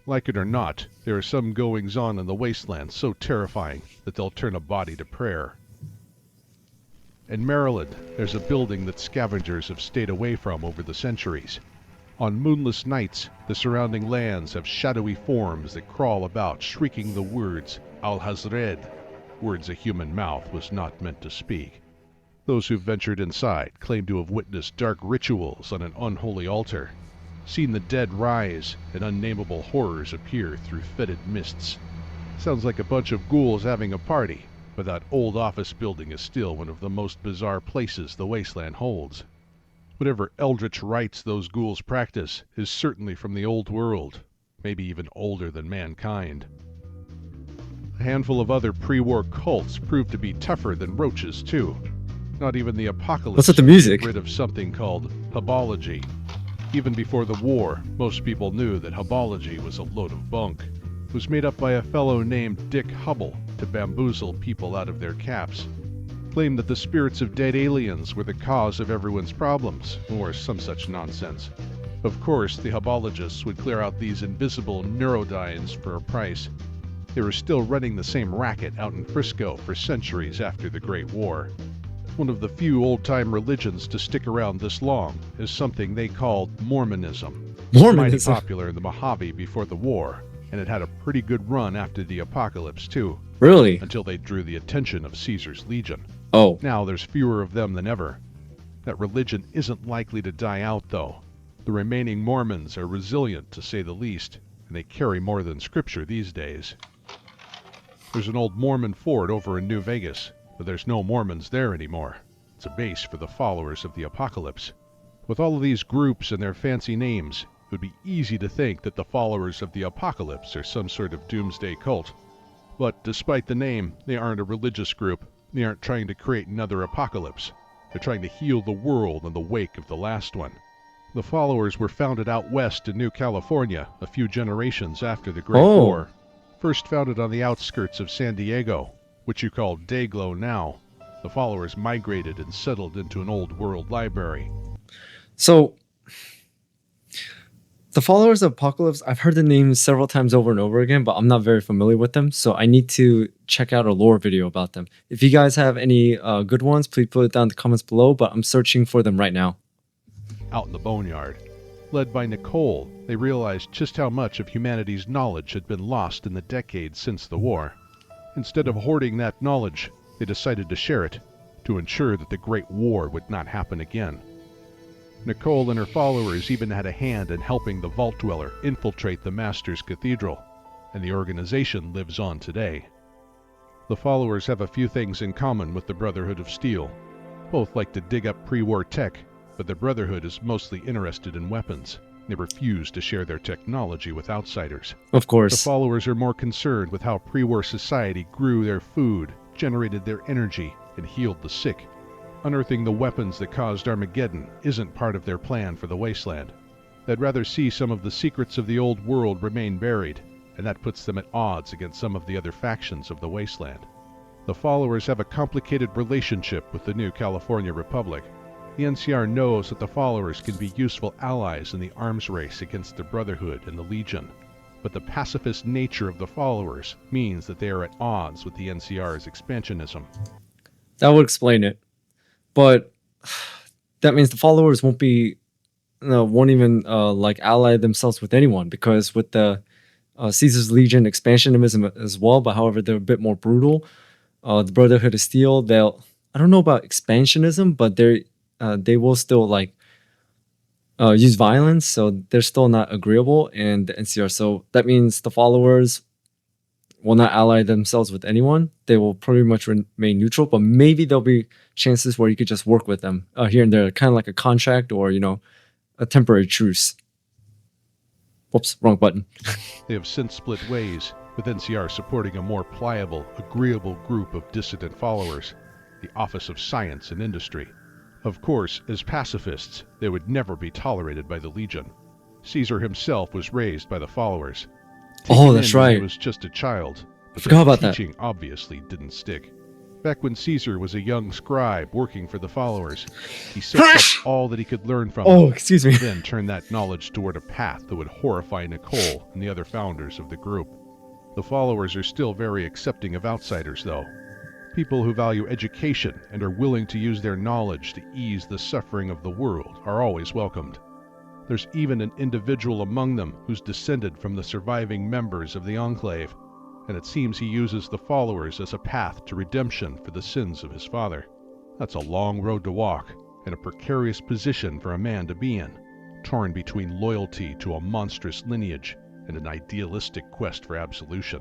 Like it or not, there are some goings-on in the wasteland so terrifying that they'll turn a body to prayer. In Maryland, there's a building that scavengers have stayed away from over the centuries. On moonless nights, the surrounding lands have shadowy forms that crawl about shrieking the words Al-Hazred, words a human mouth was not meant to speak. Those who've ventured inside claim to have witnessed dark rituals on an unholy altar, seen the dead rise and unnameable horrors appear through fetid mists. Sounds like a bunch of ghouls having a party, but that old office building is still one of the most bizarre places the wasteland holds. Whatever eldritch rites those ghouls practice is certainly from the old world, maybe even older than mankind. A handful of other pre-war cults proved to be tougher than roaches too. Not even the apocalypse What's with the music? got rid of something called habology. Even before the war, most people knew that habology was a load of bunk. It was made up by a fellow named Dick Hubble to bamboozle people out of their caps. Claimed that the spirits of dead aliens were the cause of everyone's problems, or some such nonsense. Of course, the habologists would clear out these invisible neurodynes for a price. They were still running the same racket out in Frisco for centuries after the Great War. One of the few old-time religions to stick around this long is something they called Mormonism. Mormonism? Mighty popular in the Mojave before the war, and it had a pretty good run after the apocalypse too. Really? Until they drew the attention of Caesar's legion. Oh. Now there's fewer of them than ever. That religion isn't likely to die out though. The remaining Mormons are resilient to say the least, and they carry more than scripture these days. There's an old Mormon fort over in New Vegas, but there's no Mormons there anymore. It's a base for the followers of the apocalypse. With all of these groups and their fancy names, it would be easy to think that the followers of the apocalypse are some sort of doomsday cult. But despite the name, they aren't a religious group. They aren't trying to create another apocalypse. They're trying to heal the world in the wake of the last one. The followers were founded out west in New California a few generations after the Great War. First founded on the outskirts of San Diego, which you call Dayglow now. The followers migrated and settled into an old world library. So, the followers of Apocalypse, I've heard the names several times over and over again, but I'm not very familiar with them, so I need to check out a lore video about them. If you guys have any good ones, please put it down in the comments below, but I'm searching for them right now. Out in the boneyard. Led by Nicole, they realized just how much of humanity's knowledge had been lost in the decades since the war. Instead of hoarding that knowledge, they decided to share it, to ensure that the Great War would not happen again. Nicole and her followers even had a hand in helping the Vault Dweller infiltrate the Master's Cathedral, and the organization lives on today. The followers have a few things in common with the Brotherhood of Steel. Both like to dig up pre-war tech, but the Brotherhood is mostly interested in weapons. They refuse to share their technology with outsiders. Of course. The followers are more concerned with how pre-war society grew their food, generated their energy, and healed the sick. Unearthing the weapons that caused Armageddon isn't part of their plan for the Wasteland. They'd rather see some of the secrets of the old world remain buried, and that puts them at odds against some of the other factions of the Wasteland. The followers have a complicated relationship with the new California Republic. The NCR knows that the followers can be useful allies in the arms race against the Brotherhood and the Legion, but the pacifist nature of the followers means that they are at odds with the NCR's expansionism. That would explain it. But that means the followers won't even like ally themselves with anyone, because with the Caesar's Legion expansionism as well, but however they're a bit more brutal. The Brotherhood of Steel, I don't know about expansionism, but they will still like use violence, so they're still not agreeable in the NCR. So that means the followers will not ally themselves with anyone. They will pretty much remain neutral, but maybe there'll be chances where you could just work with them here and there, kind of like a contract or, a temporary truce. Whoops, wrong button. They have since split ways, with NCR supporting a more pliable, agreeable group of dissident followers, the Office of Science and Industry. Of course, as pacifists, they would never be tolerated by the Legion. Caesar himself was raised by the followers. That's right. He was just a child, but Forgot about the that. teaching obviously didn't stick. Back when Caesar was a young scribe working for the followers, he soaked up all that he could learn from them, Excuse me. then turned that knowledge toward a path that would horrify Nicole and the other founders of the group. The followers are still very accepting of outsiders, though. People who value education and are willing to use their knowledge to ease the suffering of the world are always welcomed. There's even an individual among them who's descended from the surviving members of the Enclave, and it seems he uses the followers as a path to redemption for the sins of his father. That's a long road to walk, and a precarious position for a man to be in, torn between loyalty to a monstrous lineage and an idealistic quest for absolution.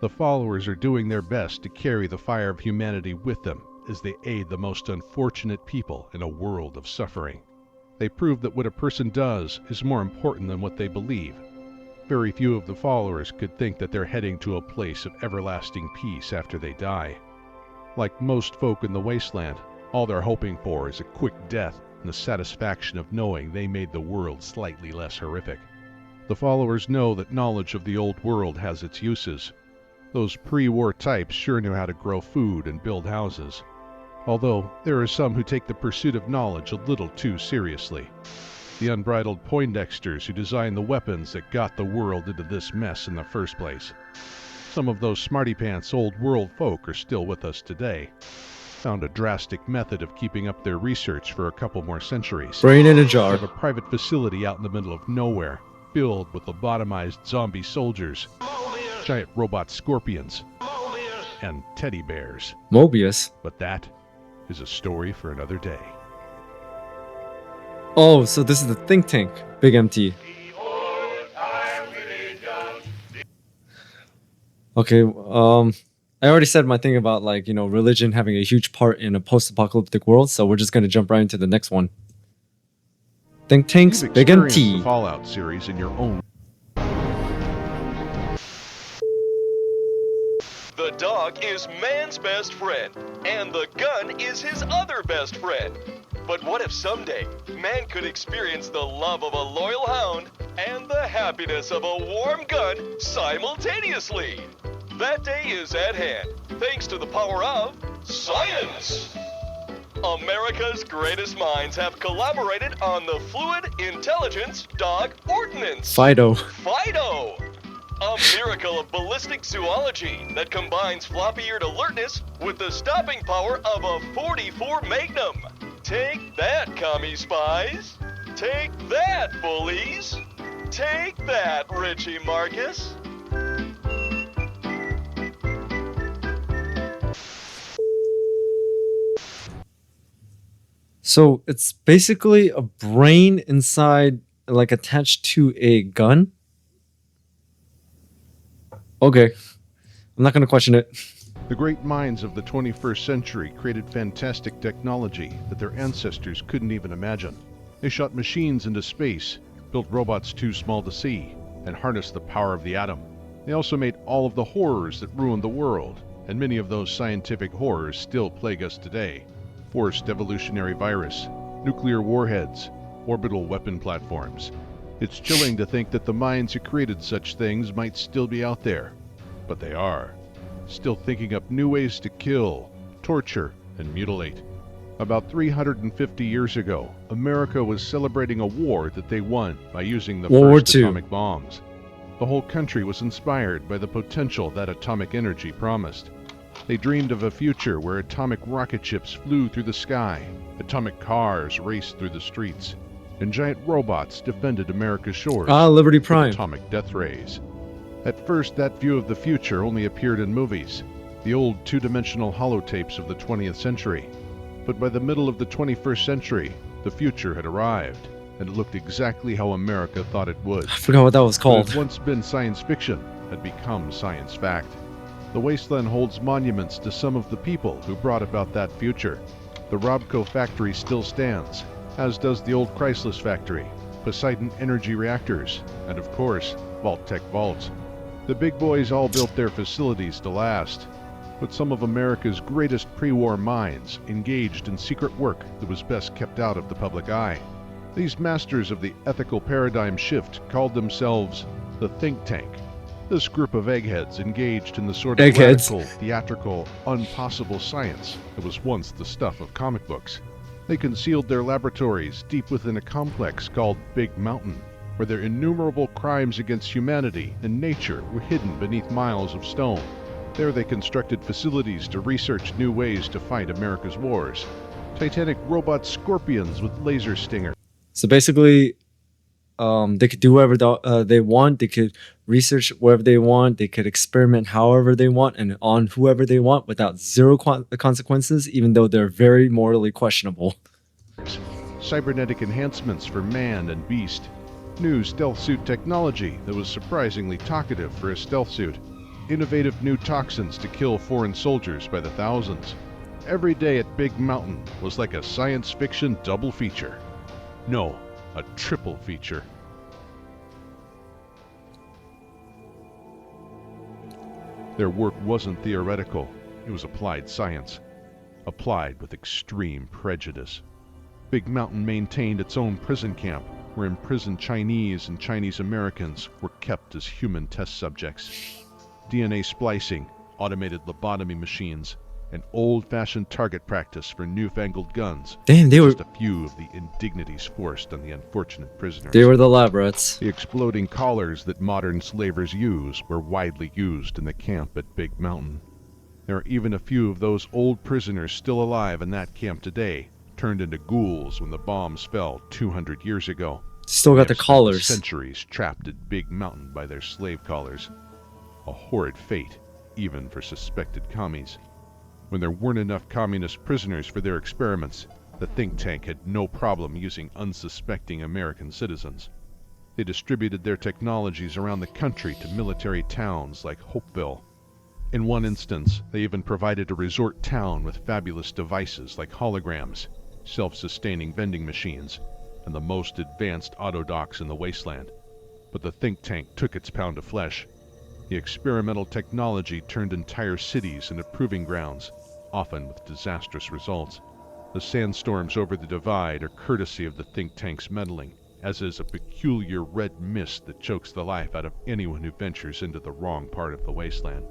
The followers are doing their best to carry the fire of humanity with them as they aid the most unfortunate people in a world of suffering. They prove that what a person does is more important than what they believe. Very few of the followers could think that they're heading to a place of everlasting peace after they die. Like most folk in the Wasteland, all they're hoping for is a quick death and the satisfaction of knowing they made the world slightly less horrific. The followers know that knowledge of the old world has its uses. Those pre-war types sure knew how to grow food and build houses. Although, there are some who take the pursuit of knowledge a little too seriously. The unbridled Poindexters who designed the weapons that got the world into this mess in the first place. Some of those smarty-pants old world folk are still with us today. Found a drastic method of keeping up their research for a couple more centuries. Brain in a They jar. have a private facility out in the middle of nowhere, filled with lobotomized zombie soldiers, giant robot scorpions, and teddy bears. Mobius. But that is a story for another day. Oh, so this is the think tank. Big MT. Okay, I already said my thing about religion having a huge part in a post-apocalyptic world, so we're just gonna jump right into the next one. Think tanks, You've Big experienced MT. the Fallout series in your own. The dog is man's best friend, and the gun is his other best friend. But what if someday man could experience the love of a loyal hound and the happiness of a warm gun simultaneously? That day is at hand, thanks to the power of science. America's greatest minds have collaborated on the Fluid Intelligence Dog Ordinance. Fido. Fido! A miracle of ballistic zoology that combines floppy-eared alertness with the stopping power of a .44 Magnum. Take that, commie spies! Take that, bullies! Take that, Richie Marcus! So it's basically a brain inside, like attached to a gun. Okay, I'm not gonna question it. The great minds of the 21st century created fantastic technology that their ancestors couldn't even imagine. They shot machines into space, built robots too small to see, and harnessed the power of the atom. They also made all of the horrors that ruined the world, and many of those scientific horrors still plague us today. Forced evolutionary virus, nuclear warheads, orbital weapon platforms. It's chilling to think that the minds who created such things might still be out there, but they are. Still thinking up new ways to kill, torture, and mutilate. About 350 years ago, America was celebrating a war that they won by using the World first War II. atomic bombs. The whole country was inspired by the potential that atomic energy promised. They dreamed of a future where atomic rocket ships flew through the sky, atomic cars raced through the streets, and giant robots defended America's shores Liberty with Prime. atomic death rays. At first, that view of the future only appeared in movies, the old two-dimensional holotapes of the 20th century. But by the middle of the 21st century, the future had arrived, and it looked exactly how America thought it would. I forgot what that was What called. had once been science fiction had become science fact. The Wasteland holds monuments to some of the people who brought about that future. The Robco factory still stands, as does the old Chrysler factory, Poseidon energy reactors, and of course, Vault-Tec vaults. The big boys all built their facilities to last, but some of America's greatest pre-war minds engaged in secret work that was best kept out of the public eye. These masters of the ethical paradigm shift called themselves the think tank. This group of eggheads engaged in the sort of Eggheads. radical, theatrical, impossible science that was once the stuff of comic books. They concealed their laboratories deep within a complex called Big Mountain, where their innumerable crimes against humanity and nature were hidden beneath miles of stone. There they constructed facilities to research new ways to fight America's wars. Titanic robot scorpions with laser stingers. So basically, they could do whatever they want. They could research whatever they want. They could experiment however they want and on whoever they want without zero consequences, even though they're very morally questionable. Cybernetic enhancements for man and beast. New stealth suit technology that was surprisingly talkative for a stealth suit. Innovative new toxins to kill foreign soldiers by the thousands. Every day at Big Mountain was like a science fiction double feature. No, a triple feature. Their work wasn't theoretical, it was applied science. Applied with extreme prejudice. Big Mountain maintained its own prison camp, where imprisoned Chinese and Chinese Americans were kept as human test subjects. DNA splicing, automated lobotomy machines, and old-fashioned target practice for newfangled guns. Damn, they were Just a few of the indignities forced on the unfortunate prisoners. the lab rats. The exploding collars that modern slavers use were widely used in the camp at Big Mountain. There are even a few of those old prisoners still alive in that camp today, turned into ghouls when the bombs fell 200 years ago. Still got the They have spent collars. Centuries trapped at Big Mountain by their slave collars. A horrid fate, even for suspected commies. When there weren't enough communist prisoners for their experiments, the think tank had no problem using unsuspecting American citizens. They distributed their technologies around the country to military towns like Hopeville. In one instance, they even provided a resort town with fabulous devices like holograms, self-sustaining vending machines, and the most advanced auto docks in the Wasteland. But the think tank took its pound of flesh. The experimental technology turned entire cities into proving grounds, often with disastrous results. The sandstorms over the divide are courtesy of the think tank's meddling, as is a peculiar red mist that chokes the life out of anyone who ventures into the wrong part of the Wasteland.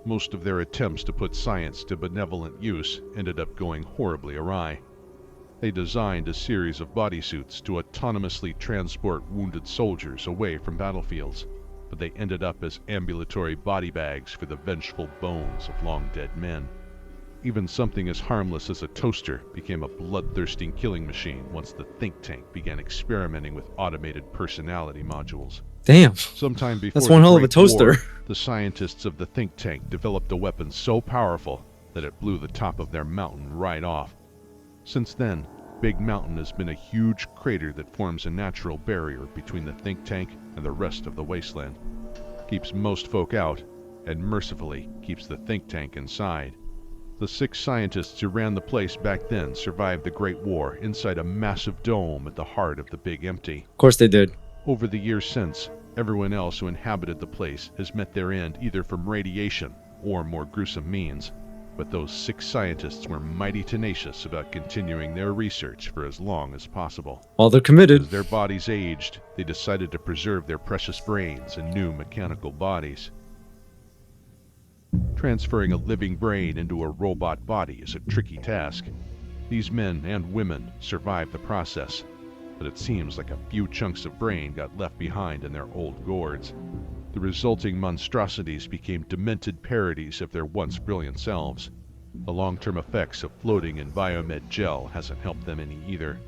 Most of their attempts to put science to benevolent use ended up going horribly awry. They designed a series of bodysuits to autonomously transport wounded soldiers away from battlefields, but they ended up as ambulatory body bags for the vengeful bones of long-dead men. Even something as harmless as a toaster became a bloodthirsty killing machine once the think tank began experimenting with automated personality modules. Damn. Sometime before That's one the hell of a Great toaster. War, the scientists of the think tank developed a weapon so powerful that it blew the top of their mountain right off. Since then, Big Mountain has been a huge crater that forms a natural barrier between the think tank and the rest of the Wasteland. Keeps most folk out, and mercifully keeps the think tank inside. The 6 scientists who ran the place back then survived the Great War inside a massive dome at the heart of the Big Empty. Of course they did. Over the years since, everyone else who inhabited the place has met their end either from radiation or more gruesome means, but those 6 scientists were mighty tenacious about continuing their research for as long as possible. Well, they're committed. As their bodies aged, they decided to preserve their precious brains in new mechanical bodies. Transferring a living brain into a robot body is a tricky task. These men and women survived the process, but it seems like a few chunks of brain got left behind in their old gourds. The resulting monstrosities became demented parodies of their once brilliant selves. The long-term effects of floating in biomed gel hasn't helped them any either.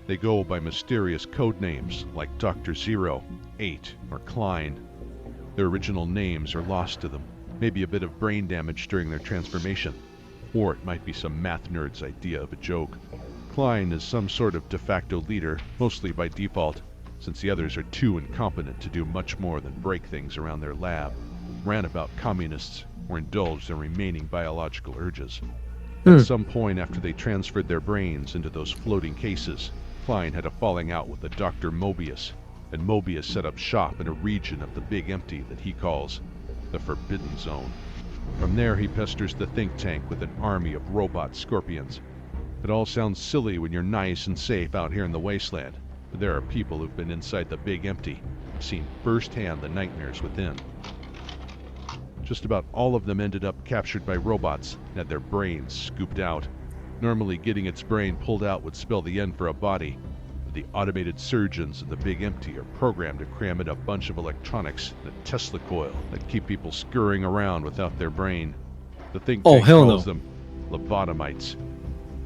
They go by mysterious code names like Dr. Zero, 8, or Klein. Their original names are lost to them. Maybe a bit of brain damage during their transformation, or it might be some math nerd's idea of a joke. Klein is some sort of de facto leader, mostly by default, since the others are too incompetent to do much more than break things around their lab, ran about communists, or indulge their remaining biological urges. At some point after they transferred their brains into those floating cases, Klein had a falling out with a Dr. Mobius, and Mobius set up shop in a region of the Big Empty that he calls the Forbidden Zone. From there he pesters the think tank with an army of robot scorpions. It all sounds silly when you're nice and safe out here in the Wasteland, but there are people who've been inside the Big Empty, seen firsthand the nightmares within. Just about all of them ended up captured by robots and had their brains scooped out. Normally getting its brain pulled out would spell the end for a body, but the automated surgeons in the Big Empty are programmed to cram in a bunch of electronics and a Tesla coil that keep people scurrying around without their brain. The think tank calls them lobotomites.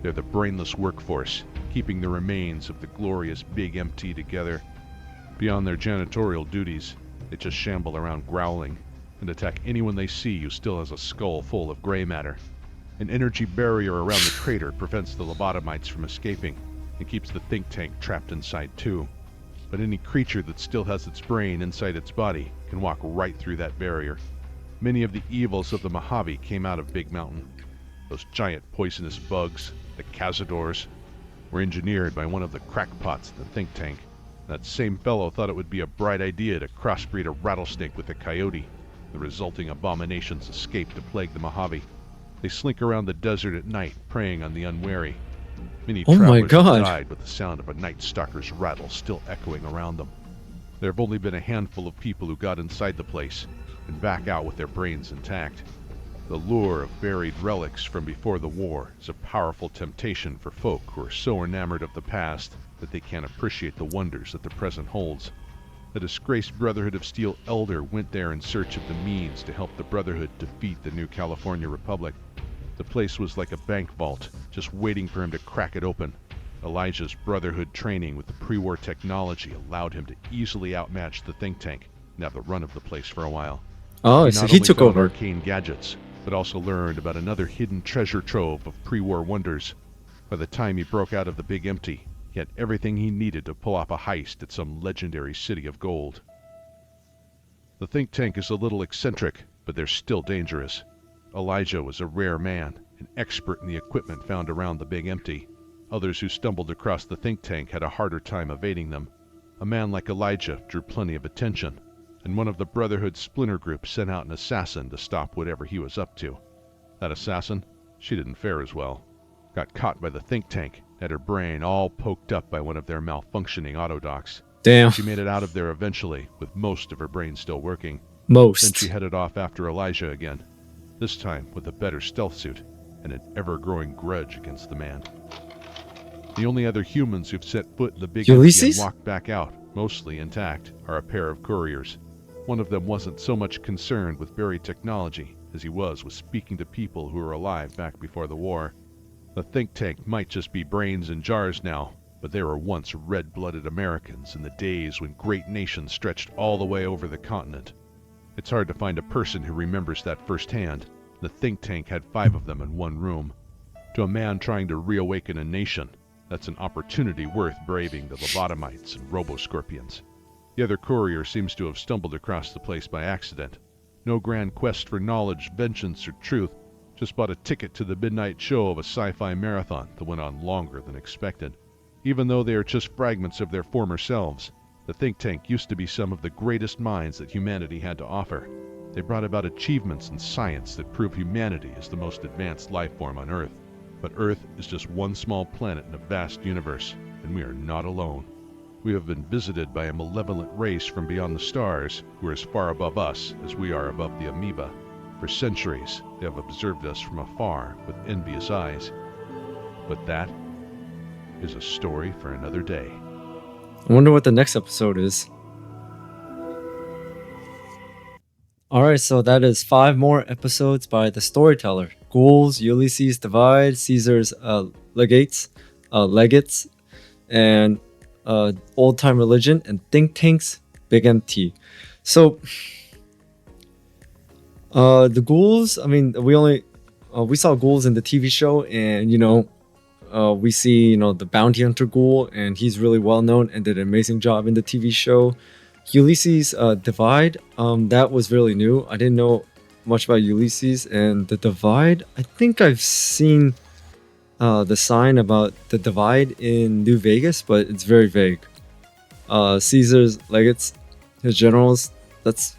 They're the brainless workforce, keeping the remains of the glorious Big Empty together. Beyond their janitorial duties, they just shamble around growling and attack anyone they see who still has a skull full of gray matter. An energy barrier around the crater prevents the lobotomites from escaping and keeps the think tank trapped inside too. But any creature that still has its brain inside its body can walk right through that barrier. Many of the evils of the Mojave came out of Big Mountain. Those giant poisonous bugs, the Cazadors, were engineered by one of the crackpots in the think tank. That same fellow thought it would be a bright idea to crossbreed a rattlesnake with a coyote. The resulting abominations escape to plague the Mojave. They slink around the desert at night, preying on the unwary. Many travelers have died with the sound of a night stalker's rattle still echoing around them. There have only been a handful of people who got inside the place and back out with their brains intact. The lure of buried relics from before the war is a powerful temptation for folk who are so enamored of the past that they can't appreciate the wonders that the present holds. The disgraced Brotherhood of Steel elder went there in search of the means to help the Brotherhood defeat the new California Republic. The place was like a bank vault, just waiting for him to crack it open. Elijah's Brotherhood training with the pre-war technology allowed him to easily outmatch the think tank and have the run of the place for a while. Oh, so he took over. Arcane gadgets, but also learned about another hidden treasure trove of pre-war wonders. By the time he broke out of the Big Empty, he had everything he needed to pull off a heist at some legendary city of gold. The think tank is a little eccentric, but they're still dangerous. Elijah was a rare man, an expert in the equipment found around the Big Empty. Others who stumbled across the think tank had a harder time evading them. A man like Elijah drew plenty of attention, and one of the Brotherhood splinter groups sent out an assassin to stop whatever he was up to. That assassin, she didn't fare as well. Got caught by the think tank, had her brain all poked up by one of their malfunctioning autodocs. Damn. She made it out of there eventually, with most of her brain still working. Then she headed off after Elijah again, this time with a better stealth suit and an ever-growing grudge against the man. The only other humans who've set foot in the Big Empty and walked back out, mostly intact, are a pair of couriers. One of them wasn't so much concerned with buried technology as he was with speaking to people who were alive back before the war. The think tank might just be brains in jars now, but they were once red-blooded Americans in the days when great nations stretched all the way over the continent. It's hard to find a person who remembers that firsthand. The think tank had 5 of them in one room. To a man trying to reawaken a nation, that's an opportunity worth braving the lobotomites and robo-scorpions. The other courier seems to have stumbled across the place by accident. No grand quest for knowledge, vengeance, or truth, just bought a ticket to the midnight show of a sci-fi marathon that went on longer than expected. Even though they are just fragments of their former selves, the think tank used to be some of the greatest minds that humanity had to offer. They brought about achievements in science that prove humanity is the most advanced life form on Earth. But Earth is just one small planet in a vast universe, and we are not alone. We have been visited by a malevolent race from beyond the stars who are as far above us as we are above the amoeba. For centuries, they have observed us from afar with envious eyes. But that is a story for another day. I wonder what the next episode is. Alright, so that is 5 more episodes by the Storyteller. Ghouls, Ulysses, Divide, Caesar's legates, and Old Time Religion, and Think Tank's Big MT. So the Ghouls, I mean, we saw Ghouls in the TV show, and we see the bounty hunter Ghoul, and he's really well known and did an amazing job in the TV show. Ulysses Divide, that was really new. I didn't know much about Ulysses, and the Divide, I think I've seen the sign about the Divide in New Vegas, but it's very vague. Caesar's legates, his generals, that's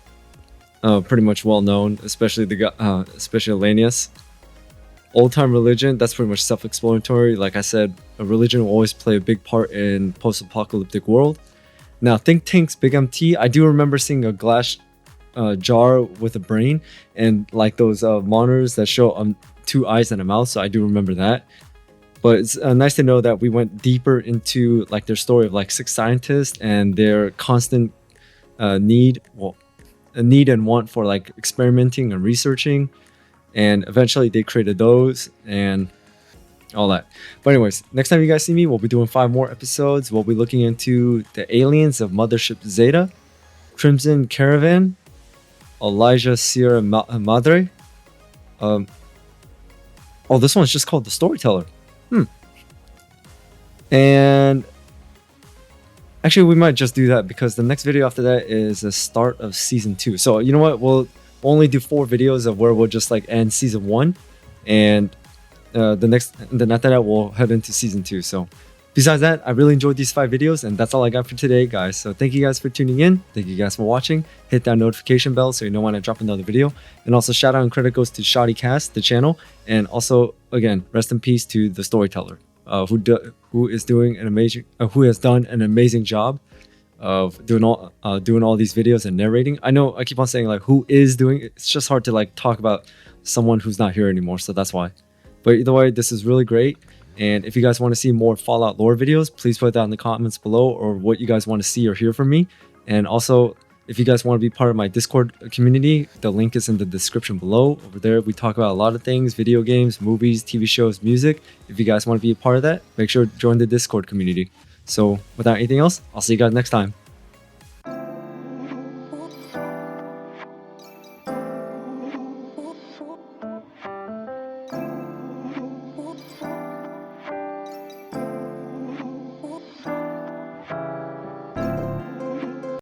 pretty much well known, especially especially Elanius. Old Time Religion, that's pretty much self-explanatory. Like I said, a religion will always play a big part in post-apocalyptic world. Now, Think Tank's Big MT, I do remember seeing a glass jar with a brain and like those monitors that show 2 eyes and a mouth, so I do remember that. But it's nice to know that we went deeper into like their story of like 6 scientists and their constant need and want for like experimenting and researching, and eventually they created those and all that. But anyways, next time you guys see me, we'll be doing 5 more episodes. We'll be looking into the aliens of Mothership Zeta, Crimson Caravan, Elijah Sierra Madre. This one's just called The Storyteller. And actually, we might just do that because the next video after that is the start of season 2. So you know what? We'll only do 4 videos of where we'll just like end season 1, and then after that we'll head into season 2. So besides that, I really enjoyed these 5 videos, and that's all I got for today, guys. So thank you guys for tuning in. Thank you guys for watching. Hit that notification bell so you know when I drop another video. And also shout out and credit goes to ShoddyCast, the channel, and also again, rest in peace to the Storyteller, who has done an amazing job of doing all these videos and narrating. I know I keep on saying like who is doing it. It's just hard to like talk about someone who's not here anymore, so that's why. But either way, this is really great. And if you guys want to see more Fallout lore videos, please put that in the comments below, or what you guys want to see or hear from me. And also, if you guys want to be part of my Discord community, the link is in the description below. Over there, we talk about a lot of things: video games, movies, TV shows, music. If you guys want to be a part of that, make sure to join the Discord community. So without anything else, I'll see you guys next time.